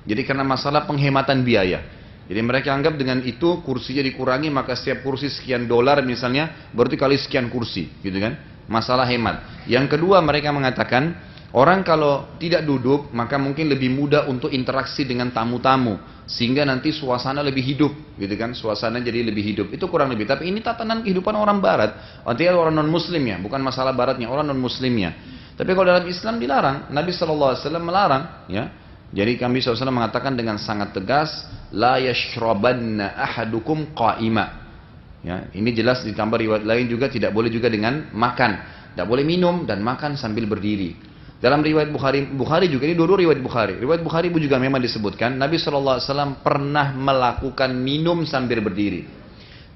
Jadi karena masalah penghematan biaya. Jadi mereka anggap dengan itu kursinya dikurangi, maka setiap kursi sekian dolar misalnya, berarti kali sekian kursi, gitu kan? Masalah hemat. Yang kedua mereka mengatakan, orang kalau tidak duduk, maka mungkin lebih mudah untuk interaksi dengan tamu-tamu, sehingga nanti suasana lebih hidup, gitu kan? Suasana jadi lebih hidup. Itu kurang lebih. Tapi ini tatanan kehidupan orang Barat, artinya orang non Muslimnya, bukan masalah Baratnya, orang non Muslimnya. Tapi kalau dalam Islam dilarang, Nabi SAW melarang, ya. Jadi kami SAW mengatakan dengan sangat tegas, la yashrabanna ahadukum qa'ima. Ya, ini jelas ditambah riwayat lain juga tidak boleh juga dengan makan. Tidak boleh minum dan makan sambil berdiri. Dalam riwayat Bukhari juga, ini dua-dua riwayat Bukhari. Riwayat Bukhari juga memang disebutkan Nabi SAW pernah melakukan minum sambil berdiri.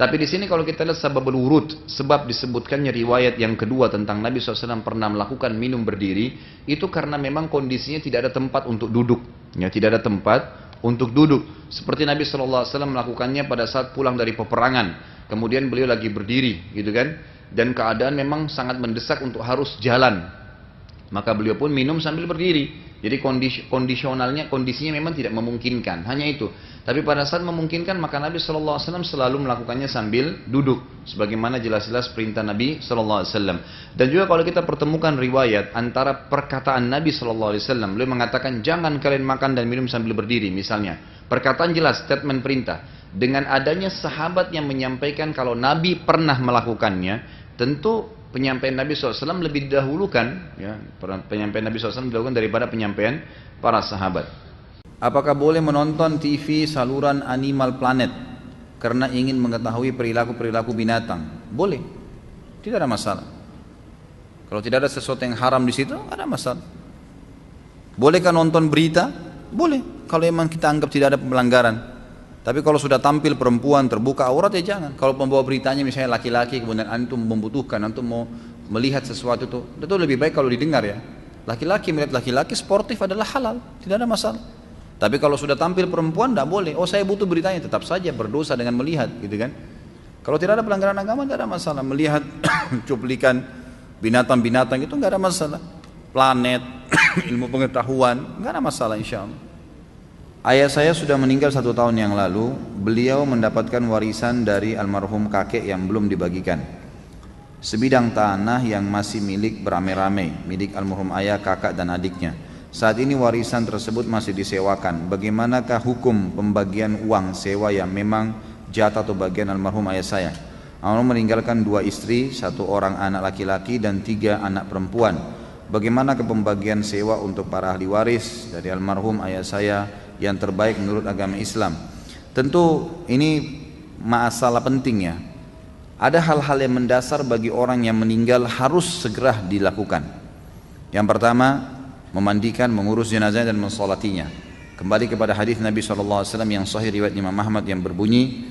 Tapi di sini kalau kita lihat sababul wurud, sebab disebutkannya riwayat yang kedua tentang Nabi SAW pernah melakukan minum berdiri, itu karena memang kondisinya tidak ada tempat untuk duduk. Ya, tidak ada tempat untuk duduk. Seperti Nabi SAW melakukannya pada saat pulang dari peperangan. Kemudian beliau lagi berdiri, gitu kan? Dan keadaan memang sangat mendesak untuk harus jalan. Maka beliau pun minum sambil berdiri. Jadi kondisinya memang tidak memungkinkan, hanya itu. Tapi pada saat memungkinkan maka Nabi SAW selalu melakukannya sambil duduk, sebagaimana jelas-jelas perintah Nabi SAW. Dan juga kalau kita pertemukan riwayat antara perkataan Nabi SAW, beliau mengatakan jangan kalian makan dan minum sambil berdiri, misalnya. Perkataan jelas, statement perintah. Dengan adanya sahabat yang menyampaikan kalau Nabi pernah melakukannya, tentu penyampaian Nabi SAW lebih didahulukan, ya, penyampaian Nabi SAW didahulukan daripada penyampaian para sahabat. Apakah boleh menonton TV saluran Animal Planet karena ingin mengetahui perilaku-perilaku binatang? Boleh, tidak ada masalah. Kalau tidak ada sesuatu yang haram di situ, ada masalah. Bolehkah nonton berita? Boleh, kalau memang kita anggap tidak ada pelanggaran. Tapi kalau sudah tampil perempuan terbuka aurat ya jangan. Kalau pembawa beritanya misalnya laki-laki, kemudian antum membutuhkan, antum mau melihat sesuatu itu lebih baik kalau didengar ya. Laki-laki melihat laki-laki sportif adalah halal, tidak ada masalah. Tapi kalau sudah tampil perempuan tidak boleh. Oh saya butuh beritanya, tetap saja berdosa dengan melihat, gitu kan? Kalau tidak ada pelanggaran agama tidak ada masalah. Melihat cuplikan binatang-binatang itu nggak ada masalah. Planet, ilmu pengetahuan nggak ada masalah insya Allah. Ayah saya sudah meninggal 1 tahun yang lalu. Beliau mendapatkan warisan dari almarhum kakek yang belum dibagikan. Sebidang tanah yang masih milik beramai-ramai, milik almarhum ayah, kakak dan adiknya. Saat ini warisan tersebut masih disewakan. Bagaimanakah hukum pembagian uang sewa yang memang jatah atau bagian almarhum ayah saya? Almarhum meninggalkan 2 istri, 1 orang anak laki-laki dan 3 anak perempuan. bagaimana pembagian sewa untuk para ahli waris dari almarhum ayah saya yang terbaik menurut agama Islam? Tentu ini masalah penting ya. Ada hal-hal yang mendasar bagi orang yang meninggal harus segera dilakukan. Yang pertama, memandikan, mengurus jenazah dan mensolatinya. Kembali kepada hadis Nabi SAW yang sahih riwayat Imam Ahmad yang berbunyi,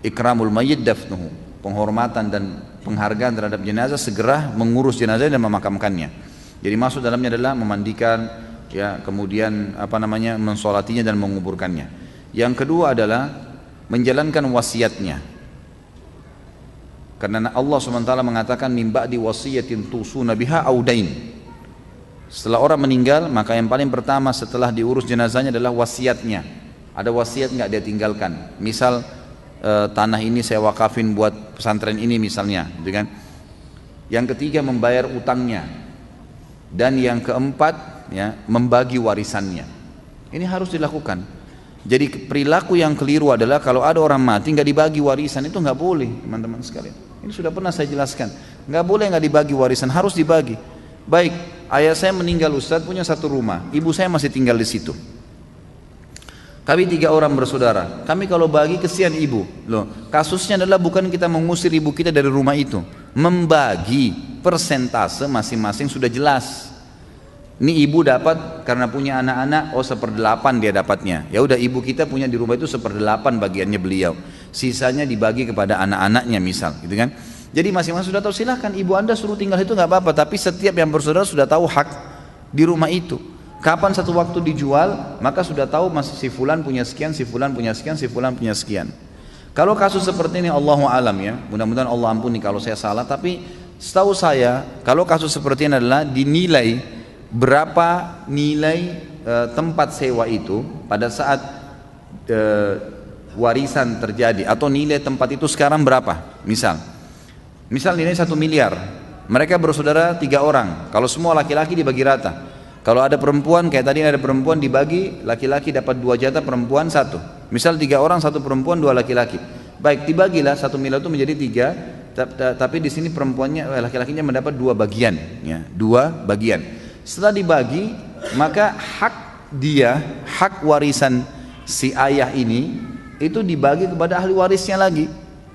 ikramul mayyit dafnuhu, penghormatan dan penghargaan terhadap jenazah, segera mengurus jenazah dan memakamkannya. Jadi maksud dalamnya adalah memandikan, ya, kemudian mensolatinya dan menguburkannya. Yang kedua adalah menjalankan wasiatnya. Karena Allah SWT mengatakan min ba'di wasiyatin tusuna biha audain. Setelah orang meninggal, maka yang paling pertama setelah diurus jenazahnya adalah wasiatnya. Ada wasiat nggak dia tinggalkan? Misal tanah ini saya wakafin buat pesantren ini misalnya, gitu kan? Yang ketiga membayar utangnya, dan yang keempat ya membagi warisannya. Ini harus dilakukan. Jadi perilaku yang keliru adalah kalau ada orang mati nggak dibagi warisan, itu nggak boleh, teman-teman sekalian. Ini sudah pernah saya jelaskan. Nggak boleh nggak dibagi warisan, harus dibagi. Baik, ayah saya meninggal, Ustadz punya satu rumah, ibu saya masih tinggal di situ. Kami 3 orang bersaudara. Kami kalau bagi kesian ibu. Loh, kasusnya adalah bukan kita mengusir ibu kita dari rumah itu, membagi persentase masing-masing sudah jelas. Ini ibu dapat karena punya anak-anak, 1/8 dia dapatnya. Ya udah, ibu kita punya di rumah itu 1/8 bagiannya beliau. Sisanya dibagi kepada anak-anaknya misal, gitu kan? Jadi masing-masing sudah tahu, silahkan ibu anda suruh tinggal itu nggak apa-apa. Tapi setiap yang bersaudara sudah tahu hak di rumah itu. Kapan satu waktu dijual, maka sudah tahu masih si fulan punya sekian, si fulan punya sekian, si fulan punya sekian. Kalau kasus seperti ini, Allahu alam ya, mudah-mudahan Allah ampuni kalau saya salah, tapi setahu saya kalau kasus seperti ini adalah dinilai berapa nilai tempat sewa itu pada saat warisan terjadi, atau nilai tempat itu sekarang berapa. Misal nilai 1 miliar, mereka bersaudara 3 orang, kalau semua laki-laki dibagi rata. Kalau ada perempuan, kayak tadi ada perempuan dibagi, laki-laki dapat 2 jatah, perempuan 1. Misal 3 orang, 1 perempuan, 2 laki-laki. Baik, dibagilah 1 miliar itu menjadi 3, tapi di sini perempuannya, laki-lakinya mendapat 2 bagian, ya, 2 bagian. Setelah dibagi, maka hak warisan si ayah ini itu dibagi kepada ahli warisnya lagi,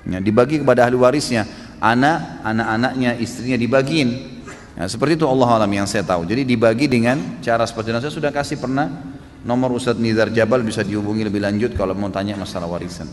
ya, dibagi kepada ahli warisnya, anak-anaknya, istrinya dibagiin. Nah, seperti itu Allah alam yang saya tahu. Jadi dibagi dengan cara seperti itu. Saya sudah kasih pernah nomor Ustadz Nizar Jabal, bisa dihubungi lebih lanjut kalau mau tanya masalah warisan.